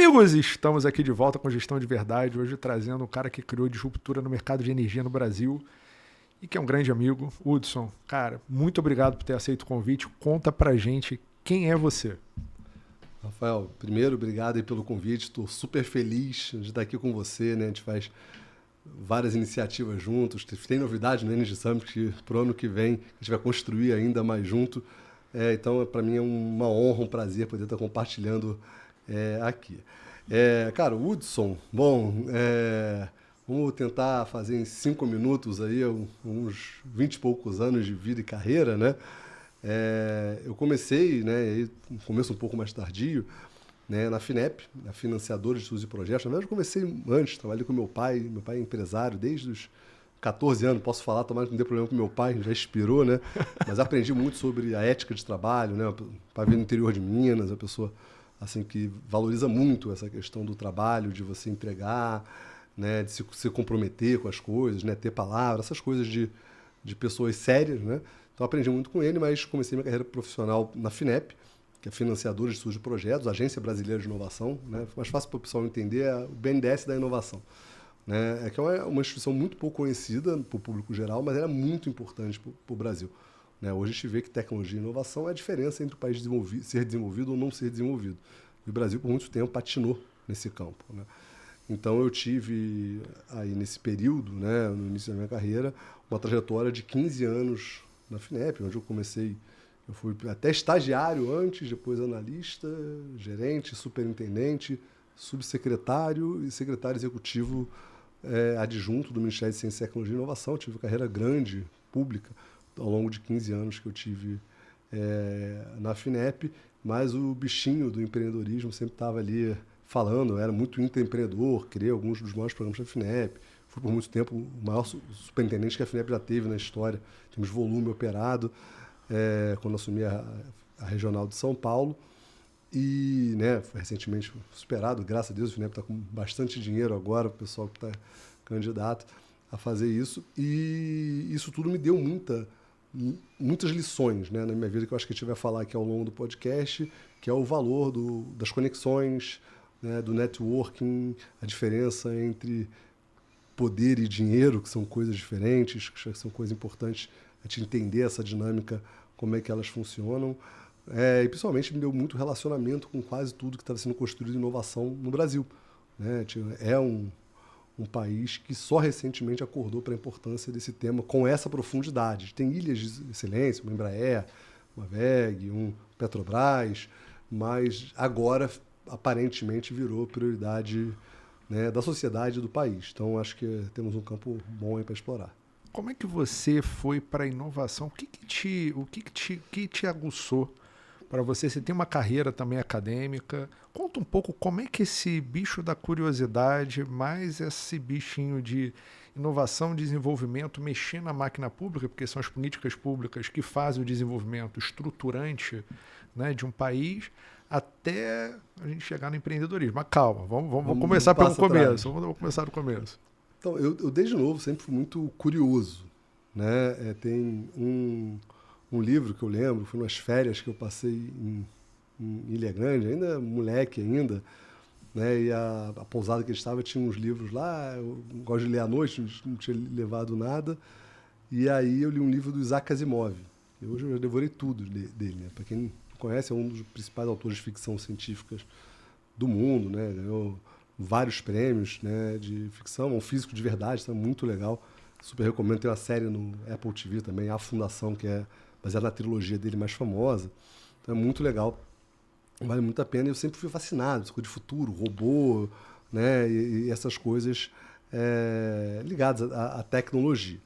Amigos, estamos aqui de volta com Gestão de Verdade, hoje trazendo um cara que criou disruptura no mercado de energia no Brasil e que é um grande amigo, Hudson. Cara, muito obrigado por ter aceito o convite. Conta pra gente quem é você. Rafael, primeiro, obrigado aí pelo convite. Estou super feliz de estar aqui com você, né? A gente faz várias iniciativas juntos. Tem novidade no Energy Summit que pro ano que vem a gente vai construir ainda mais junto. Então, para mim é uma honra, um prazer poder estar compartilhando aqui. Cara, o Hudson, bom, vamos tentar fazer em 5 minutos aí uns 20 e poucos anos de vida e carreira, né? Eu comecei, né, um começo um pouco mais tardio, né, na FINEP, na Financiadora de Estudos e Projetos. Na verdade, eu comecei antes, trabalhei com meu pai é empresário desde os 14 anos, posso falar, tomara que não dê problema com meu pai, já expirou, né? Mas aprendi muito sobre a ética de trabalho, né? Para vir no interior de Minas, uma pessoa assim que valoriza muito essa questão do trabalho, de você entregar, né, de se comprometer com as coisas, né, ter palavra, essas coisas de pessoas sérias, né? Então aprendi muito com ele, mas comecei minha carreira profissional na FINEP, que é Financiadora de Estudos de Projetos, Agência Brasileira de Inovação, né? Mais fácil para o pessoal entender é o BNDES da inovação, né? Que é uma instituição muito pouco conhecida para o público geral, mas ela é muito importante para o Brasil, né? Hoje a gente vê que tecnologia e inovação é a diferença entre o país ser desenvolvido ou não ser desenvolvido. E o Brasil, por muito tempo, patinou nesse campo, né? Então eu tive aí nesse período, né, no início da minha carreira, uma trajetória de 15 anos na FINEP, onde eu fui até estagiário antes, depois analista, gerente, superintendente, subsecretário e secretário executivo adjunto do Ministério de Ciência, Tecnologia e Inovação. Eu tive uma carreira grande, pública, ao longo de 15 anos que eu tive na FINEP, mas o bichinho do empreendedorismo sempre estava ali falando. Eu era muito intraempreendedor, criei alguns dos maiores programas da FINEP, fui por muito tempo o maior superintendente que a FINEP já teve na história, temos volume operado, quando assumi a regional de São Paulo. E, né, foi recentemente superado, graças a Deus, o FINEP está com bastante dinheiro agora, o pessoal que está candidato a fazer isso. E isso tudo me deu muitas lições, né, na minha vida, que eu acho que a gente vai falar aqui ao longo do podcast, que é o valor das conexões, né, do networking, a diferença entre poder e dinheiro, que são coisas diferentes, que são coisas importantes a gente entender essa dinâmica, como é que elas funcionam. E principalmente me deu muito relacionamento com quase tudo que estava sendo construído de inovação no Brasil, né? É um país que só recentemente acordou para a importância desse tema com essa profundidade. Tem ilhas de excelência, uma Embraer, uma WEG, um Petrobras, mas agora aparentemente virou prioridade, né, da sociedade e do país. Então acho que temos um campo bom aí para explorar. Como é que você foi para a inovação? O que te aguçou para você? Você tem uma carreira também acadêmica. Conta um pouco como é que esse bicho da curiosidade, mais esse bichinho de inovação, desenvolvimento, mexer na máquina pública, porque são as políticas públicas que fazem o desenvolvimento estruturante, né, de um país, até a gente chegar no empreendedorismo. Mas calma, vamos começar pelo começo. Vamos começar do começo. Então, eu desde novo sempre fui muito curioso, né? Tem um livro que eu lembro, foi nas férias que eu passei em Ilha Grande, ainda moleque ainda, né? E a pousada que eu estava tinha uns livros lá, eu gosto de ler à noite, não tinha levado nada, e aí eu li um livro do Isaac Asimov. Hoje eu já devorei tudo dele, né? Para quem não conhece, é um dos principais autores de ficção científica do mundo, né? Ganhou vários prêmios, né, de ficção, um físico de verdade, tá muito legal. Super recomendo. Tem uma série no Apple TV também, A Fundação, que é baseada na trilogia dele mais famosa. Então é muito legal. Vale muito a pena. E eu sempre fui fascinado, essa coisa de futuro, robô, né, e essas coisas ligadas à tecnologia,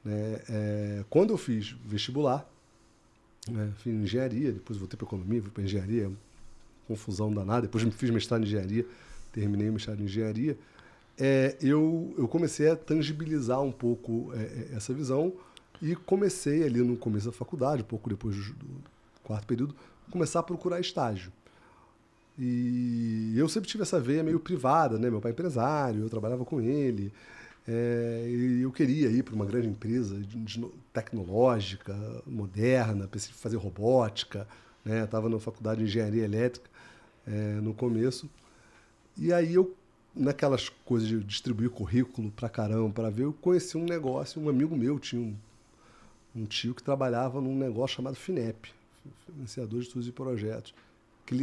né. Quando eu fiz vestibular, né, fiz engenharia, depois voltei para economia, fui para engenharia, confusão danada. Depois fiz mestrado em engenharia, terminei o mestrado em engenharia. Eu comecei a tangibilizar um pouco essa visão e comecei ali no começo da faculdade, um pouco depois do quarto período, começar a procurar estágio. E eu sempre tive essa veia meio privada, né? Meu pai é empresário, eu trabalhava com ele, e eu queria ir para uma grande empresa tecnológica, moderna, pensei em fazer robótica, né? Estava na faculdade de engenharia elétrica no começo. E aí eu, naquelas coisas de distribuir currículo pra caramba, para ver, eu conheci um negócio, um amigo meu tinha um tio que trabalhava num negócio chamado FINEP, Financiador de Estudos e Projetos, que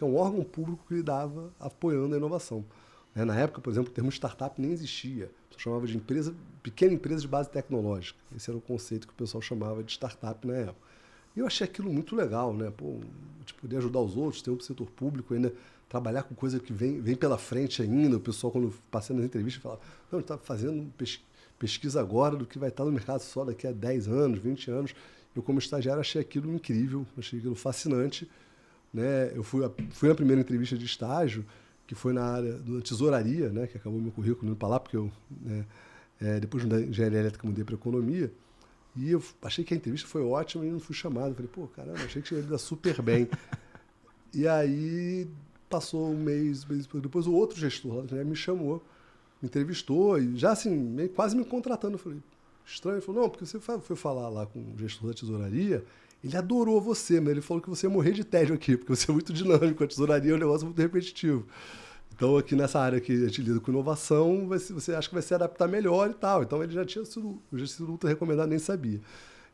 é um órgão público que lidava apoiando a inovação. Na época, por exemplo, o termo startup nem existia. O pessoal chamava de pequena empresa de base tecnológica. Esse era o conceito que o pessoal chamava de startup na época. E eu achei aquilo muito legal, né? Pô, de poder ajudar os outros, ter um setor público, ainda trabalhar com coisa que vem pela frente ainda. O pessoal, quando passei nas entrevistas, falava, não, a gente está fazendo pesquisa agora do que vai estar no mercado só daqui a 10 anos, 20 anos. Eu, como estagiário, achei aquilo incrível, achei aquilo fascinante. Né? Eu fui na primeira entrevista de estágio, que foi na área da tesouraria, né? Que acabou meu currículo indo para lá, porque eu, depois da engenharia elétrica, mudei para economia. E eu achei que a entrevista foi ótima e não fui chamado. Falei, pô, caramba, achei que ia dar super bem. E aí passou um mês depois o outro gestor lá me chamou, me entrevistou, e já assim, quase me contratando. Eu falei, estranho. Ele falou, não, porque você foi falar lá com o gestor da tesouraria, ele adorou você, mas ele falou que você ia morrer de tédio aqui, porque você é muito dinâmico, a tesouraria é um negócio muito repetitivo. Então, aqui nessa área que a gente lida com inovação, você acha que vai se adaptar melhor e tal. Então, ele já tinha sido ultra recomendado, nem sabia.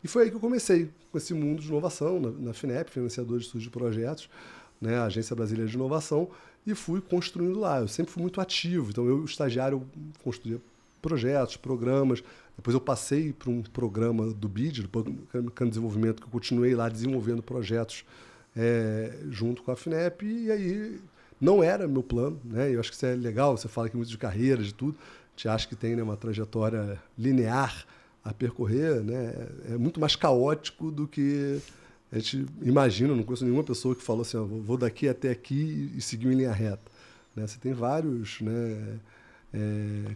E foi aí que eu comecei, com esse mundo de inovação, na FINEP, Financiador de Estudos de Projetos, né, a Agência Brasileira de Inovação, e fui construindo lá. Eu sempre fui muito ativo. Então, eu, estagiário, construía projetos, programas. Depois eu passei para um programa do BID, do Programa de Desenvolvimento, que eu continuei lá desenvolvendo projetos junto com a FINEP, e aí não era meu plano, né? Eu acho que isso é legal, você fala aqui muito de carreira, de tudo, a gente acha que tem, né, uma trajetória linear a percorrer, né? É muito mais caótico do que a gente imagina. Eu não conheço nenhuma pessoa que falou assim, vou daqui até aqui e seguir em linha reta. Né? Você tem vários, né,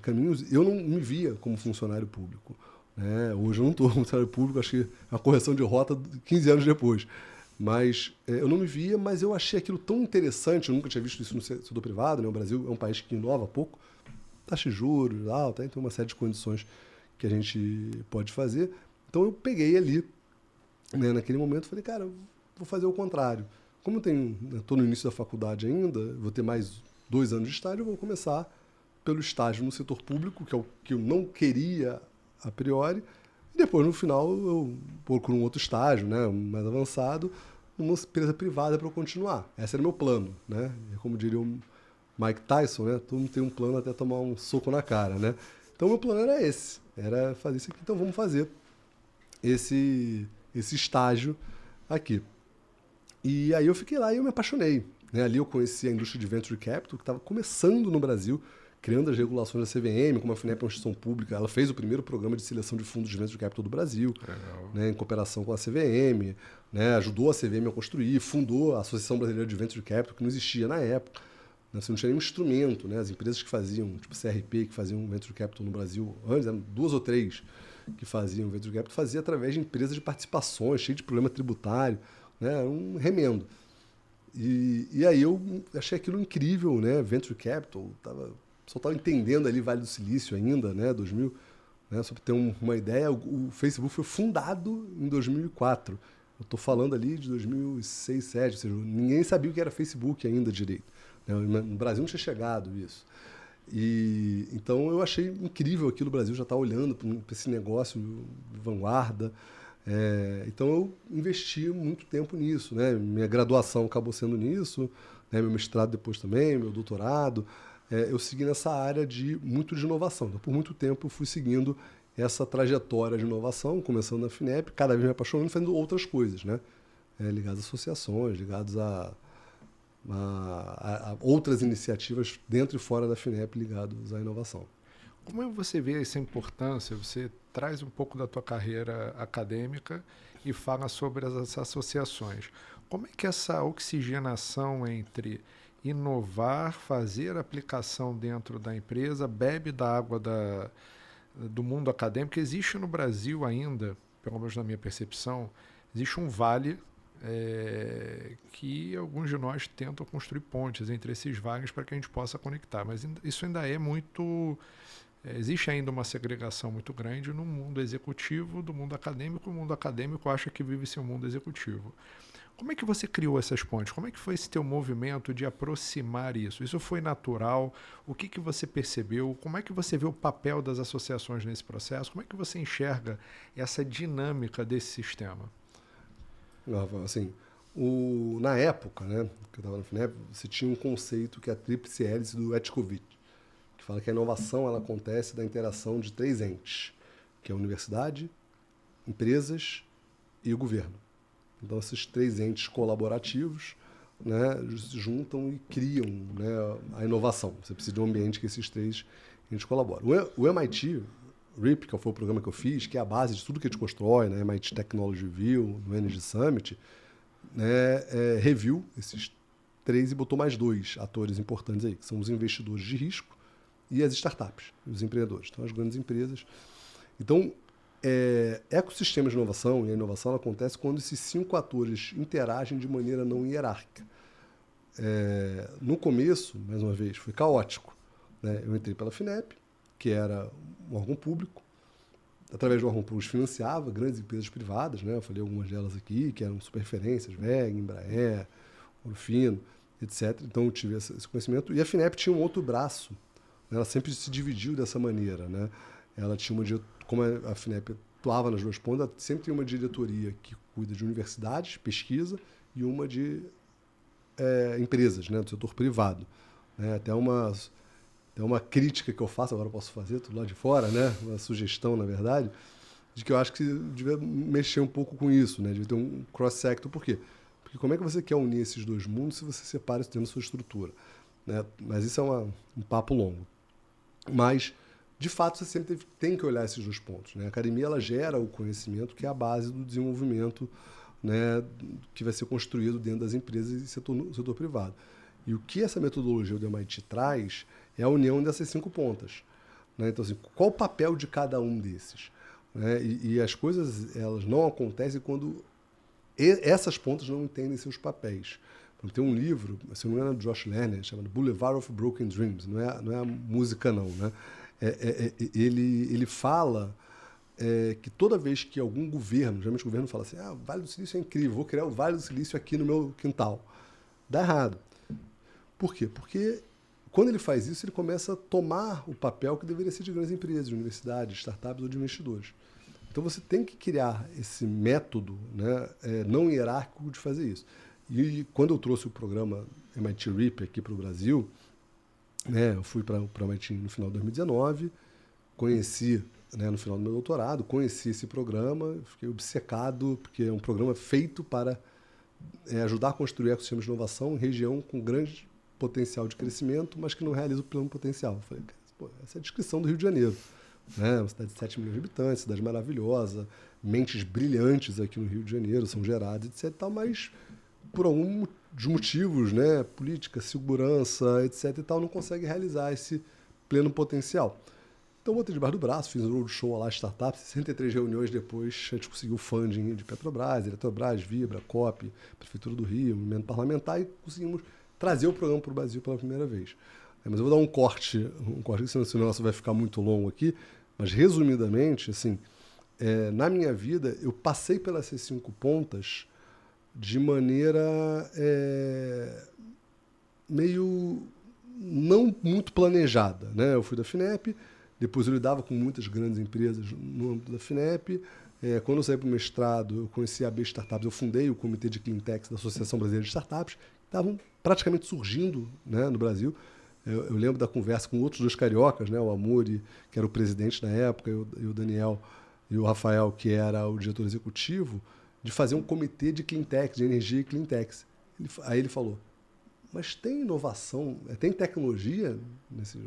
caminhos. Eu não me via como funcionário público. Né? Hoje eu não estou como funcionário público, acho que é uma correção de rota 15 anos depois. Mas eu não me via, mas eu achei aquilo tão interessante. Eu nunca tinha visto isso no setor privado. Né? O Brasil é um país que inova pouco. Taxa de juros, alta, então uma série de condições que a gente pode fazer. Então eu peguei ali, né, naquele momento, falei, cara, vou fazer o contrário. Como eu estou no início da faculdade ainda, vou ter mais 2 anos de estágio, eu vou começar pelo estágio no setor público, que é o que eu não queria a priori, e depois, no final, eu procuro um outro estágio, né, mais avançado, numa empresa privada para eu continuar. Esse era o meu plano. Né? E como diria o Mike Tyson, né, todo mundo tem um plano até tomar um soco na cara. Né? Então, meu plano era esse, era fazer isso aqui. Então, vamos fazer esse estágio aqui. E aí eu fiquei lá e eu me apaixonei. Né? Ali eu conheci a indústria de Venture Capital, que estava começando no Brasil, criando as regulações da CVM, como a FINEP é uma instituição pública. Ela fez o primeiro programa de seleção de fundos de Venture Capital do Brasil, né, em cooperação com a CVM, né, ajudou a CVM a construir, fundou a Associação Brasileira de Venture Capital, que não existia na época. Né, você não tinha nenhum instrumento. Né, as empresas que faziam, tipo CRP, que faziam Venture Capital no Brasil, antes eram 2 ou 3 que faziam Venture Capital, fazia através de empresas de participações, cheio de problema tributário, né, um remendo. E aí eu achei aquilo incrível, né, Venture Capital, o pessoal estava entendendo ali Vale do Silício ainda, né, 2000, né, só para ter uma ideia, o Facebook foi fundado em 2004. Eu estou falando ali de 2006, 2007, ou seja, ninguém sabia o que era Facebook ainda direito. Né, no Brasil não tinha chegado isso. E então eu achei incrível aquilo, o Brasil já está olhando para esse negócio de vanguarda. Então eu investi muito tempo nisso, né? Minha graduação acabou sendo nisso, né? Meu mestrado depois também, meu doutorado. Eu segui nessa área muito de inovação. Então, por muito tempo eu fui seguindo essa trajetória de inovação, começando na FINEP, cada vez me apaixonando, fazendo outras coisas, né? Ligadas a associações, ligadas a outras iniciativas dentro e fora da FINEP ligadas à inovação. Como é que você vê essa importância? Você traz um pouco da tua carreira acadêmica e fala sobre as associações. Como é que essa oxigenação entre inovar, fazer aplicação dentro da empresa, bebe da água do mundo acadêmico? Existe no Brasil ainda, pelo menos na minha percepção, existe um vale que alguns de nós tentam construir pontes entre esses vales para que a gente possa conectar, mas isso ainda é muito... Existe ainda uma segregação muito grande no mundo executivo do mundo acadêmico. O mundo acadêmico acha que vive seu mundo executivo. Como é que você criou essas pontes? Como é que foi esse teu movimento de aproximar isso? Isso foi natural? O que que você percebeu? Como é que você vê o papel das associações nesse processo? Como é que você enxerga essa dinâmica desse sistema? Assim, na época, né, que eu estava no FINEP, você tinha um conceito que é a tríplice hélice do Etcovitch, que fala que a inovação ela acontece da interação de 3 entes, que é a universidade, empresas e o governo. Então, esses 3 entes colaborativos, né, se juntam e criam, né, a inovação. Você precisa de um ambiente que esses 3 entes colaboram. O MIT, RIP, que foi o programa que eu fiz, que é a base de tudo que a gente constrói, né, MIT Technology Review, no Energy Summit, né, reviu esses 3 e botou mais 2 atores importantes aí, que são os investidores de risco e as startups, os empreendedores, então as grandes empresas. Então, ecossistemas de inovação, e a inovação ela acontece quando esses 5 atores interagem de maneira não hierárquica. No começo, mais uma vez, foi caótico. Né? Eu entrei pela FINEP, que era um órgão público. Através do órgão público, financiava grandes empresas privadas. Né? Eu falei algumas delas aqui, que eram super referências, WEG, Embraer, Orofino, etc. Então, eu tive esse conhecimento. E a FINEP tinha um outro braço. Né? Ela sempre se dividiu dessa maneira. Né? Ela tinha como a FINEP atuava nas 2 pontas, ela sempre tem uma diretoria que cuida de universidades, pesquisa, e uma de empresas, né, do setor privado. Né? Até uma crítica que eu faço, agora eu posso fazer, tudo lá de fora, né? Uma sugestão, na verdade, de que eu acho que devia mexer um pouco com isso, né? Devia ter um cross-sector. Por quê? Porque como é que você quer unir esses 2 mundos se você separa isso dentro da sua estrutura? Né? Mas isso é um papo longo. Mas, de fato, você sempre tem que olhar esses 2 pontos. Né? A academia ela gera o conhecimento que é a base do desenvolvimento, né, que vai ser construído dentro das empresas e setor privado. E o que essa metodologia do MIT traz é a união dessas 5 pontas. Né? Então, assim, qual o papel de cada um desses? Né? E as coisas elas não acontecem quando essas pontas não entendem seus papéis. Então, tem um livro, se não me engano, é do Josh Lerner, chamado Boulevard of Broken Dreams. Não é a música, não. Né? Ele fala que toda vez que algum governo, geralmente o governo fala assim, o Vale do Silício é incrível, vou criar o Vale do Silício aqui no meu quintal. Dá errado. Por quê? Porque quando ele faz isso, ele começa a tomar o papel que deveria ser de grandes empresas, de universidades, startups ou de investidores. Então você tem que criar esse método, né, não hierárquico de fazer isso. E quando eu trouxe o programa MIT RIP aqui para o Brasil, né, eu fui para o MIT no final de 2019, conheci, né, no final do meu doutorado, conheci esse programa, fiquei obcecado, porque é um programa feito para ajudar a construir ecossistemas de inovação em região com grande potencial de crescimento, mas que não realiza o pleno potencial. Eu falei, essa é a descrição do Rio de Janeiro. Né? Uma cidade de 7 milhões de habitantes, cidade maravilhosa, mentes brilhantes aqui no Rio de Janeiro, são geradas, etc. Mas, por algum dos motivos, né, política, segurança, etc. e tal, não consegue realizar esse pleno potencial. Então, eu botei debaixo do braço, fiz um roadshow lá, startup, 63 reuniões depois, a gente conseguiu funding de Petrobras, Eletrobras, Vibra, COP, Prefeitura do Rio, movimento parlamentar, e conseguimos trazer o programa para o Brasil pela primeira vez. Mas eu vou dar um corte, senão esse negócio vai ficar muito longo aqui, mas resumidamente, assim, na minha vida, eu passei pelas 5 pontas de maneira meio não muito planejada. Né? Eu fui da FINEP, depois eu lidava com muitas grandes empresas no âmbito da FINEP. Quando eu saí para o mestrado, eu conheci a B Startups, eu fundei o Comitê de Cleantechs da Associação Brasileira de Startups, que estavam praticamente surgindo, né, no Brasil. Eu lembro da conversa com outros 2 cariocas, né, o Amuri, que era o presidente na época, e o Daniel e o Rafael, que era o diretor executivo, de fazer um comitê de Cleantechs, de energia e Cleantechs. Aí ele falou, mas tem inovação, tem tecnologia nesse...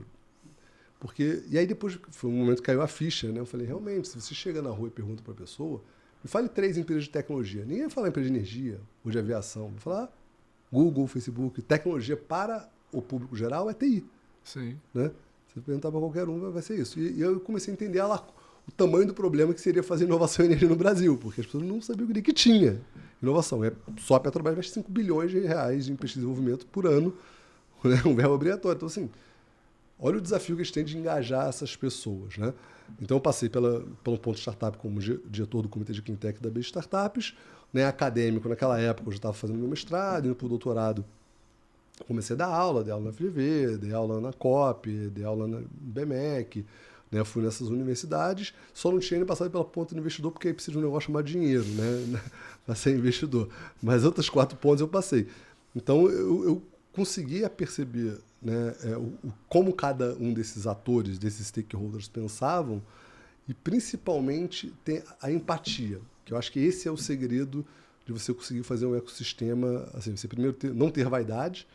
E aí depois, foi um momento que caiu a ficha, né? Eu falei, realmente, se você chega na rua e pergunta para a pessoa, me fale 3 empresas de tecnologia. Ninguém vai falar empresa de energia ou de aviação. Vai falar Google, Facebook. Tecnologia para o público geral é TI. Sim. Né? Se perguntar para qualquer um, vai ser isso. E eu comecei a entender o tamanho do problema que seria fazer inovação em energia no Brasil, porque as pessoas não sabiam o que tinha inovação. Só a Petrobras investe 5 bilhões de reais em pesquisa e desenvolvimento por ano, né? Um verbo obrigatório. Então, assim, olha o desafio que a gente tem de engajar essas pessoas. Né? Então, eu passei pelo ponto startup como diretor do Comitê de Cleantech da B Startups, né, acadêmico, naquela época eu já estava fazendo meu mestrado, indo para o doutorado, comecei a dar aula, dei aula na FGV, dei aula na COP, dei aula na BMEC, né, fui nessas universidades, só não tinha ainda passado pela ponta do investidor, porque aí precisa de um negócio chamado dinheiro, né, para ser investidor. Mas outras 4 pontos eu passei. Então eu conseguia perceber, né, como cada um desses atores, desses stakeholders pensavam, e principalmente ter a empatia, que eu acho que esse é o segredo de você conseguir fazer um ecossistema, assim, você primeiro não ter vaidade,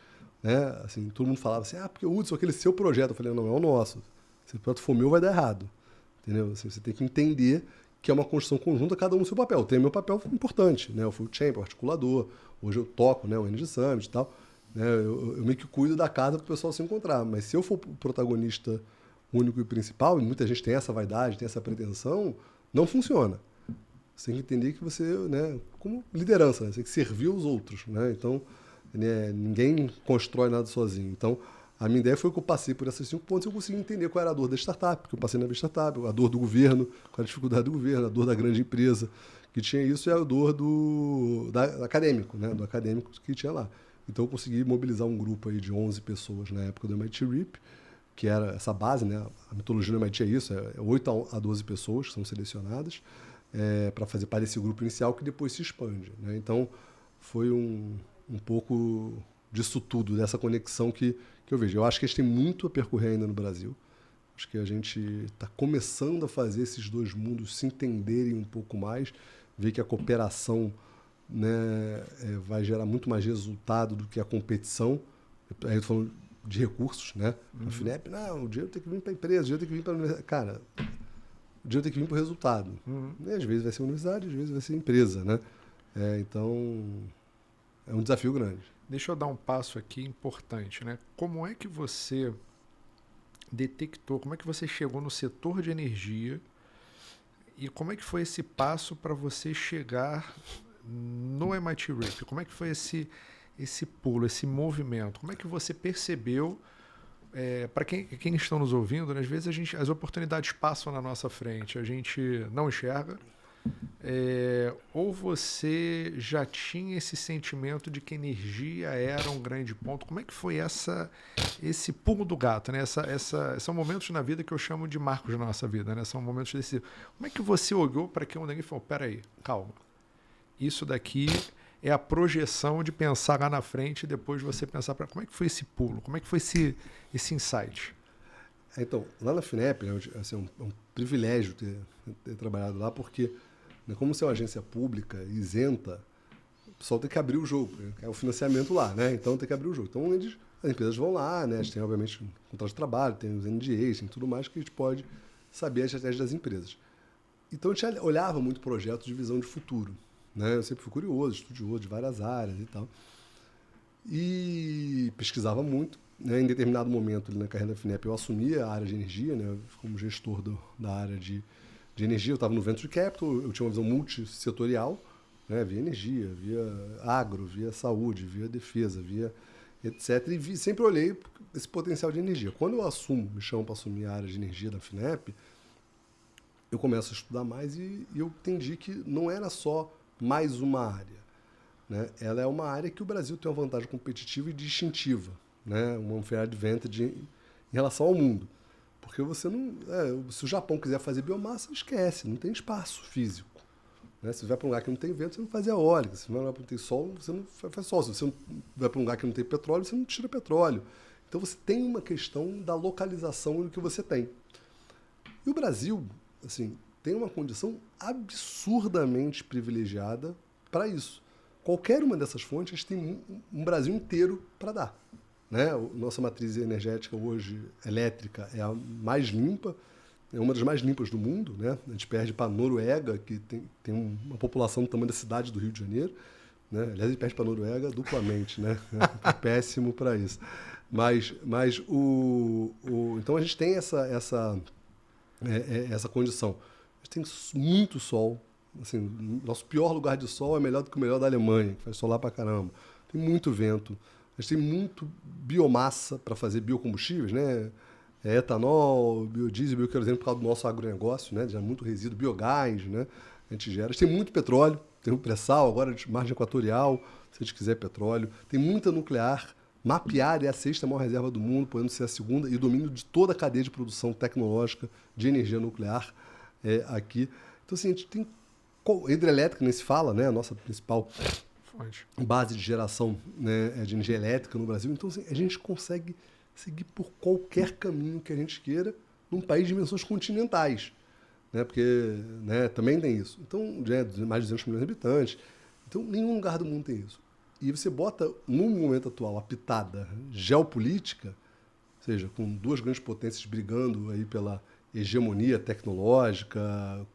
né? Assim, todo mundo falava assim, porque o Hudson, aquele seu projeto. Eu falei, não, é o nosso. Se o projeto for meu, vai dar errado. Entendeu? Assim, você tem que entender que é uma construção conjunta, cada um no seu papel. Tem meu papel importante, né? Eu fui o champion, articulador, hoje eu toco, né, o Energy Summit e tal. Né? Eu meio que cuido da casa para o pessoal se encontrar. Mas se eu for o protagonista único e principal, e muita gente tem essa vaidade, tem essa pretensão, não funciona. Você tem que entender que você, né, como liderança, né, você tem que servir os outros. Né? Então, né, ninguém constrói nada sozinho. Então, a minha ideia foi que eu passei por esses 5 pontos e eu consegui entender qual era a dor da startup, porque eu passei na startup, a dor do governo, qual era a dificuldade do governo, a dor da grande empresa que tinha isso e a dor do acadêmico, né, do acadêmico que tinha lá. Então, eu consegui mobilizar um grupo aí de 11 pessoas na época do MIT RIP, que era essa base, né, a metodologia do MIT é isso, é 8 a 12 pessoas que são selecionadas para fazer parte desse grupo inicial que depois se expande. Né? Então, foi um pouco disso tudo, dessa conexão que eu vejo. Eu acho que a gente tem muito a percorrer ainda no Brasil. Acho que a gente está começando a fazer esses dois mundos se entenderem um pouco mais, ver que a cooperação, né, vai gerar muito mais resultado do que a competição. Aí eu estou falando de recursos, né? A FINEP, não, o dinheiro tem que vir para a empresa, o dinheiro tem que vir para a universidade. Cara, o dinheiro tem que vir para o resultado. E às vezes vai ser a universidade, às vezes vai ser a empresa, né? Então, é um desafio grande. Deixa eu dar um passo aqui importante, né? Como é que você detectou, como é que você chegou no setor de energia e como é que foi esse passo para você chegar no MIT RIP? Como é que foi esse pulo, esse movimento? Como é que você percebeu, para quem estão nos ouvindo, né, às vezes as oportunidades passam na nossa frente, a gente não enxerga, ou você já tinha esse sentimento de que energia era um grande ponto? Como é que foi esse pulo do gato, né? São momentos na vida que eu chamo de marcos na nossa vida, né? São momentos decisivos. Como é que você olhou para aquilo e falou, peraí, calma, isso daqui é a projeção de pensar lá na frente e depois você pensar, como é que foi esse pulo? Como é que foi esse insight? Então, lá na FINEP, né, assim, é um privilégio ter trabalhado lá, porque, né, como ser uma agência pública isenta, o pessoal tem que abrir o jogo, né, é o financiamento lá, né? Então tem que abrir o jogo. Então as empresas vão lá, né? A gente tem, obviamente, um contrato de trabalho, tem os NDAs, tem tudo mais que a gente pode saber a estratégia das empresas. Então a gente olhava muito projetos de visão de futuro. Né? Eu sempre fui curioso, estudioso de várias áreas e tal. E pesquisava muito. Né? Em determinado momento ali na carreira da FINEP eu assumi a área de energia, né? Como gestor da área de energia. Eu estava no Venture Capital, eu tinha uma visão multissetorial, né? Via energia, via agro, via saúde, via defesa, via etc. E sempre olhei esse potencial de energia. Quando eu me chamam para assumir a área de energia da FINEP, eu começo a estudar mais e eu entendi que não era só mais uma área. Né? Ela é uma área que o Brasil tem uma vantagem competitiva e distintiva, né? Uma unfair advantage em relação ao mundo. Porque você não... se o Japão quiser fazer biomassa, esquece, não tem espaço físico. Né? Se você vai para um lugar que não tem vento, você não faz eólica. Se você vai para um lugar que não tem sol, você não faz sol. Se você vai para um lugar que não tem petróleo, você não tira petróleo. Então você tem uma questão da localização do que você tem. E o Brasil, assim, tem uma condição absurdamente privilegiada para isso. Qualquer uma dessas fontes tem um Brasil inteiro para dar. Né? Nossa matriz energética hoje, elétrica, é a mais limpa, é uma das mais limpas do mundo. Né? A gente perde para a Noruega, que tem uma população do tamanho da cidade do Rio de Janeiro. Né? Aliás, a gente perde para a Noruega duplamente. Né? É péssimo para isso. Mas então a gente tem essa condição. A gente tem muito sol. Assim, nosso pior lugar de sol é melhor do que o melhor da Alemanha, que faz solar pra caramba. Tem muito vento. A gente tem muito biomassa para fazer biocombustíveis, né? Etanol, biodiesel, bioquerosene por causa do nosso agronegócio, né? Já muito resíduo, biogás, né? A gente gera. A gente tem muito petróleo, tem o pré-sal, agora de margem equatorial, se a gente quiser petróleo. Tem muita nuclear. Mapear é a sexta maior reserva do mundo, podendo ser a segunda, e domínio de toda a cadeia de produção tecnológica de energia nuclear aqui. Então, assim, a gente tem hidrelétrica, nem se fala, né? A nossa principal base de geração, né, de energia elétrica no Brasil. Então, assim, a gente consegue seguir por qualquer caminho que a gente queira num país de dimensões continentais, né? Porque, né, também tem isso. Então, mais de 200 milhões de habitantes. Então, nenhum lugar do mundo tem isso. E você bota, no momento atual, a pitada geopolítica, ou seja, com duas grandes potências brigando aí pela hegemonia tecnológica,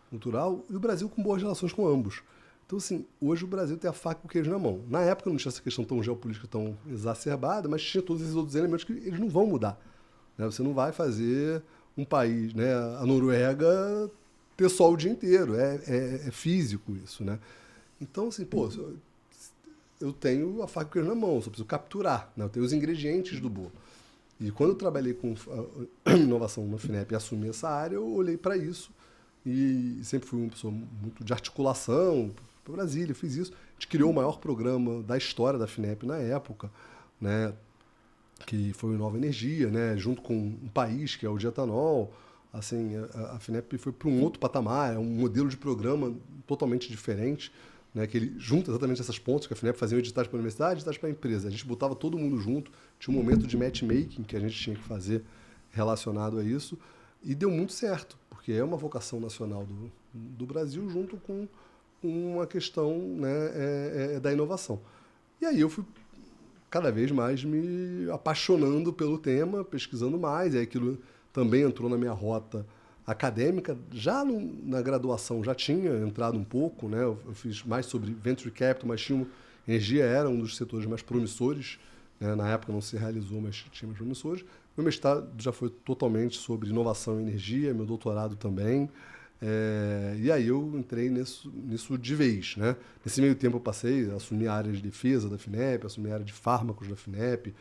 cultural, e o Brasil com boas relações com ambos. Então, assim, hoje o Brasil tem a faca e o queijo na mão. Na época não tinha essa questão tão geopolítica, tão exacerbada, mas tinha todos esses outros elementos que eles não vão mudar. Né? Você não vai fazer um país, né, a Noruega, ter sol o dia inteiro. É físico isso, né? Então, assim, pô, eu tenho a faca e o queijo na mão, só preciso capturar, né? Eu tenho os ingredientes do bolo. E quando eu trabalhei com inovação na FINEP e assumi essa área, eu olhei para isso e sempre fui uma pessoa muito de articulação para Brasília, fiz isso. A gente criou o maior programa da história da FINEP na época, né, que foi o Nova Energia, né, junto com um país que é o de etanol. Assim, a FINEP foi para um outro patamar, é um modelo de programa totalmente diferente, né, que ele junta exatamente essas pontas que a FINEP fazia editais para a universidade, editais para a empresa. A gente botava todo mundo junto, tinha um momento de matchmaking que a gente tinha que fazer relacionado a isso, e deu muito certo, porque é uma vocação nacional do Brasil junto com uma questão, né, da inovação. E aí eu fui cada vez mais me apaixonando pelo tema, pesquisando mais, e aquilo também entrou na minha rota acadêmica. Já na graduação já tinha entrado um pouco, né? Eu fiz mais sobre venture capital, mas energia era um dos setores mais promissores, né? Na época não se realizou, mas tinha mais promissores. Meu mestrado já foi totalmente sobre inovação e energia, meu doutorado também. E aí eu entrei nisso de vez, né? Nesse meio tempo eu passei a assumir a área de defesa da FINEP, assumir a área de fármacos da FINEP.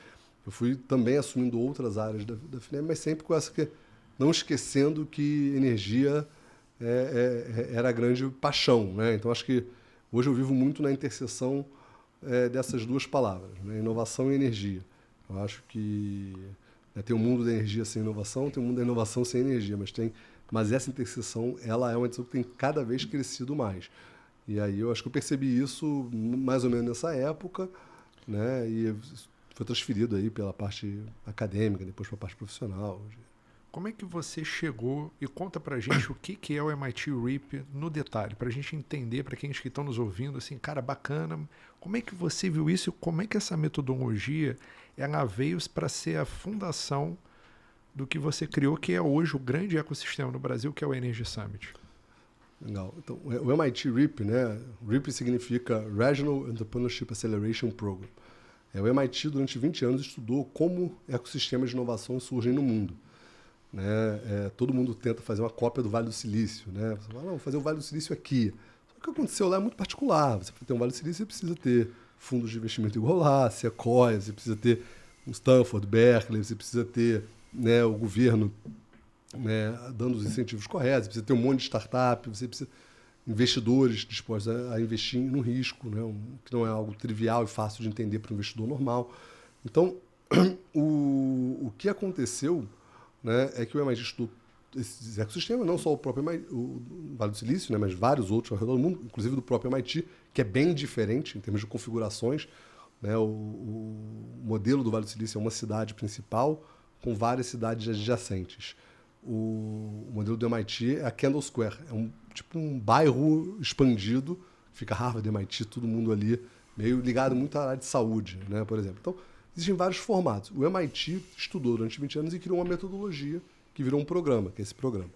Eu fui também assumindo outras áreas da FINEP, mas sempre com essa que... Não esquecendo que energia era a grande paixão, né? Então, acho que hoje eu vivo muito na interseção dessas duas palavras, né? Inovação e energia. Eu acho que tem o mundo da energia sem inovação, tem o mundo da inovação sem energia, mas essa interseção ela é uma interseção que tem cada vez crescido mais. E aí eu acho que eu percebi isso mais ou menos nessa época, né? E foi transferido aí pela parte acadêmica, depois para a parte profissional. Como é que você chegou e conta pra gente o que é o MIT RIP no detalhe, pra gente entender, para quem que estão nos ouvindo, assim, cara, bacana, como é que você viu isso e como é que essa metodologia ela veio para ser a fundação do que você criou, que é hoje o grande ecossistema no Brasil, que é o Energy Summit? Legal. Então, o MIT RIP, né? RIP significa Regional Entrepreneurship Acceleration Program. O MIT, durante 20 anos, estudou como ecossistemas de inovação surgem no mundo. Né? Todo mundo tenta fazer uma cópia do Vale do Silício, né? Você fala, não, vou fazer o Vale do Silício aqui. Só que o que aconteceu lá é muito particular. Você tem um Vale do Silício, você precisa ter fundos de investimento igual lá, Sequoia, você precisa ter um Stanford, Berkeley, você precisa ter, né, o governo, né, dando os incentivos corretos, você precisa ter um monte de startup, você precisa investidores dispostos a investir no risco, né, que não é algo trivial e fácil de entender para o investidor normal. Então, o que aconteceu, né, é que o MIT estudou esses ecossistemas, não só o próprio MIT, o Vale do Silício, né, mas vários outros ao redor do mundo, inclusive do próprio MIT, que é bem diferente em termos de configurações. Né, o modelo do Vale do Silício é uma cidade principal com várias cidades adjacentes. O modelo do MIT é a Kendall Square, é tipo um bairro expandido, fica Harvard, MIT, todo mundo ali, meio ligado muito à área de saúde, né, por exemplo. Então, existem vários formatos. O MIT estudou durante 20 anos e criou uma metodologia que virou um programa, que é esse programa.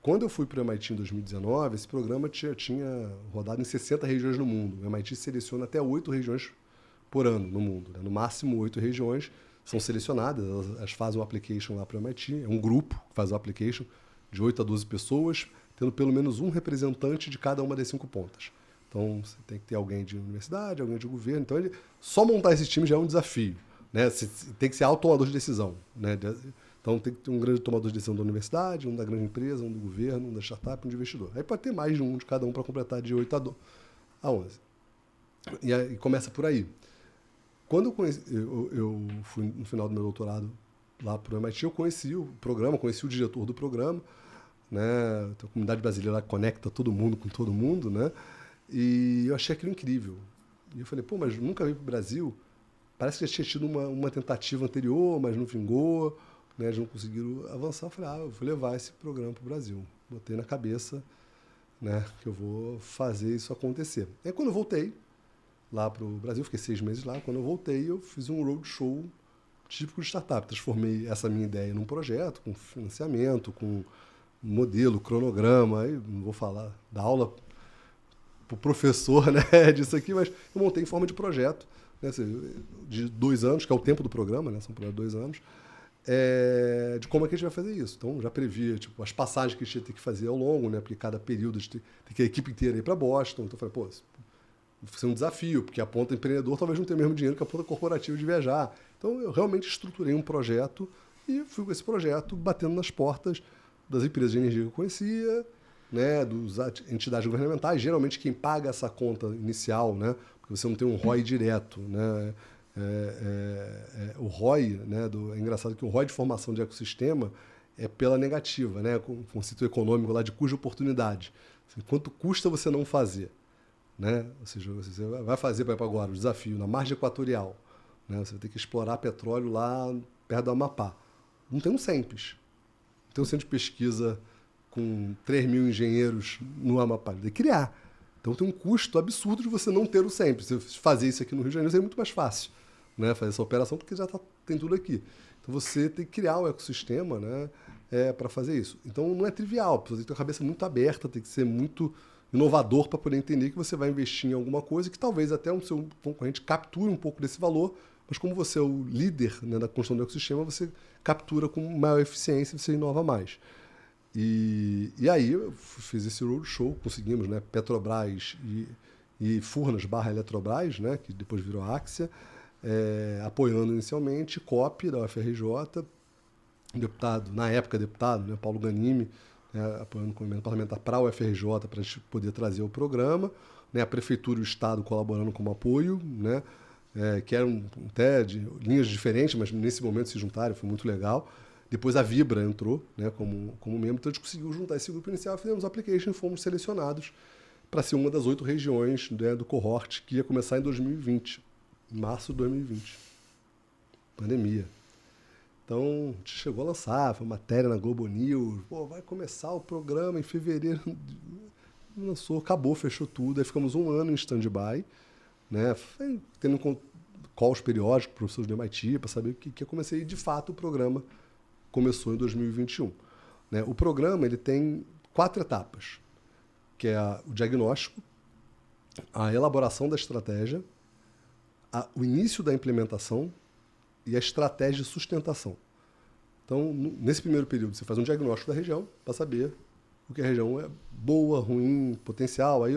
Quando eu fui para o MIT em 2019, esse programa tinha rodado em 60 regiões no mundo. O MIT seleciona até 8 regiões por ano no mundo. Né? No máximo 8 regiões são selecionadas, elas fazem um application lá para o MIT, é um grupo que faz o application de 8 a 12 pessoas, tendo pelo menos um representante de cada uma das 5 pontas. Então, você tem que ter alguém de universidade, alguém de governo. Então, só montar esse time já é um desafio. Né? Você tem que ser autotomador de decisão. Né? Então, tem que ter um grande tomador de decisão da universidade, um da grande empresa, um do governo, um da startup, um de investidor. Aí pode ter mais de um de cada um para completar de 8 a 11. E aí começa por aí. Quando eu fui no final do meu doutorado lá para o MIT, eu conheci o programa, conheci o diretor do programa, né? A comunidade brasileira lá conecta todo mundo com todo mundo, né? E eu achei aquilo incrível. E eu falei, pô, mas nunca veio para o Brasil? Parece que já tinha tido uma tentativa anterior, mas não vingou, né? Eles não conseguiram avançar. Eu falei, eu vou levar esse programa para o Brasil. Botei na cabeça, né, que eu vou fazer isso acontecer. E aí, quando eu voltei lá para o Brasil, fiquei 6 meses lá, quando eu voltei, eu fiz um roadshow típico de startup. Transformei essa minha ideia num projeto, com financiamento, com modelo, cronograma, aí não vou falar da aula para o professor, né, disso aqui, mas eu montei em forma de projeto, né, de 2 anos, que é o tempo do programa, né, são por 2 anos, de como é que a gente vai fazer isso. Então, já previa tipo, as passagens que a gente ia ter que fazer ao longo, né, porque cada período a gente tem que a equipe inteira ir para Boston. Então, eu falei, pô, vai ser um desafio, porque a ponta empreendedor talvez não tenha o mesmo dinheiro que a ponta corporativa de viajar. Então, eu realmente estruturei um projeto e fui com esse projeto batendo nas portas das empresas de energia que eu conhecia, né, das entidades governamentais. Geralmente, quem paga essa conta inicial, né, porque você não tem um ROI direto, né, o ROI, né, é engraçado que o ROI de formação de ecossistema é pela negativa, né, com o conceito econômico lá de cuja-oportunidade. Assim, quanto custa você não fazer? Né? Ou seja, você vai fazer, para agora, o desafio na margem equatorial. Né? Você vai ter que explorar petróleo lá perto do Amapá. Não tem um CENPES. Não tem um centro de pesquisa com 3 mil engenheiros no Amapá. Tem que criar. Então tem um custo absurdo de você não ter o CENPES. Você fazer isso aqui no Rio de Janeiro é muito mais fácil, né? Fazer essa operação porque já tem tudo aqui. Então você tem que criar um ecossistema, né, para fazer isso. Então não é trivial. Você tem que ter a cabeça muito aberta, tem que ser muito inovador para poder entender que você vai investir em alguma coisa que talvez até o seu concorrente capture um pouco desse valor, mas como você é o líder, né, da construção do ecossistema, você captura com maior eficiência e você inova mais. E aí eu fiz esse roadshow, conseguimos, né, Petrobras e Furnas / Eletrobras, né, que depois virou Axia, apoiando inicialmente, COP da UFRJ, deputado, na época deputado, né, Paulo Ganimi, apoiando o movimento parlamentar para a UFRJ, para a gente poder trazer o programa, né, a Prefeitura e o Estado colaborando como apoio, né, que eram até de linhas diferentes, mas nesse momento se juntaram, foi muito legal. Depois a Vibra entrou, né, como membro, então a gente conseguiu juntar esse grupo inicial, fizemos a application e fomos selecionados para ser uma das 8 regiões, né, do cohort que ia começar em 2020, em março de 2020, pandemia. Então, a gente chegou a lançar, foi matéria na Globo News, vai começar o programa em fevereiro, lançou, acabou, fechou tudo, aí ficamos 1 ano em stand-by, né, tendo calls periódicos com professores do MIT para saber o que ia começar, e de fato o programa começou em 2021. Né? O programa ele tem 4 etapas, que é o diagnóstico, a elaboração da estratégia, o início da implementação e a estratégia de sustentação. Então, nesse primeiro período, você faz um diagnóstico da região para saber o que a região é boa, ruim, potencial. Aí,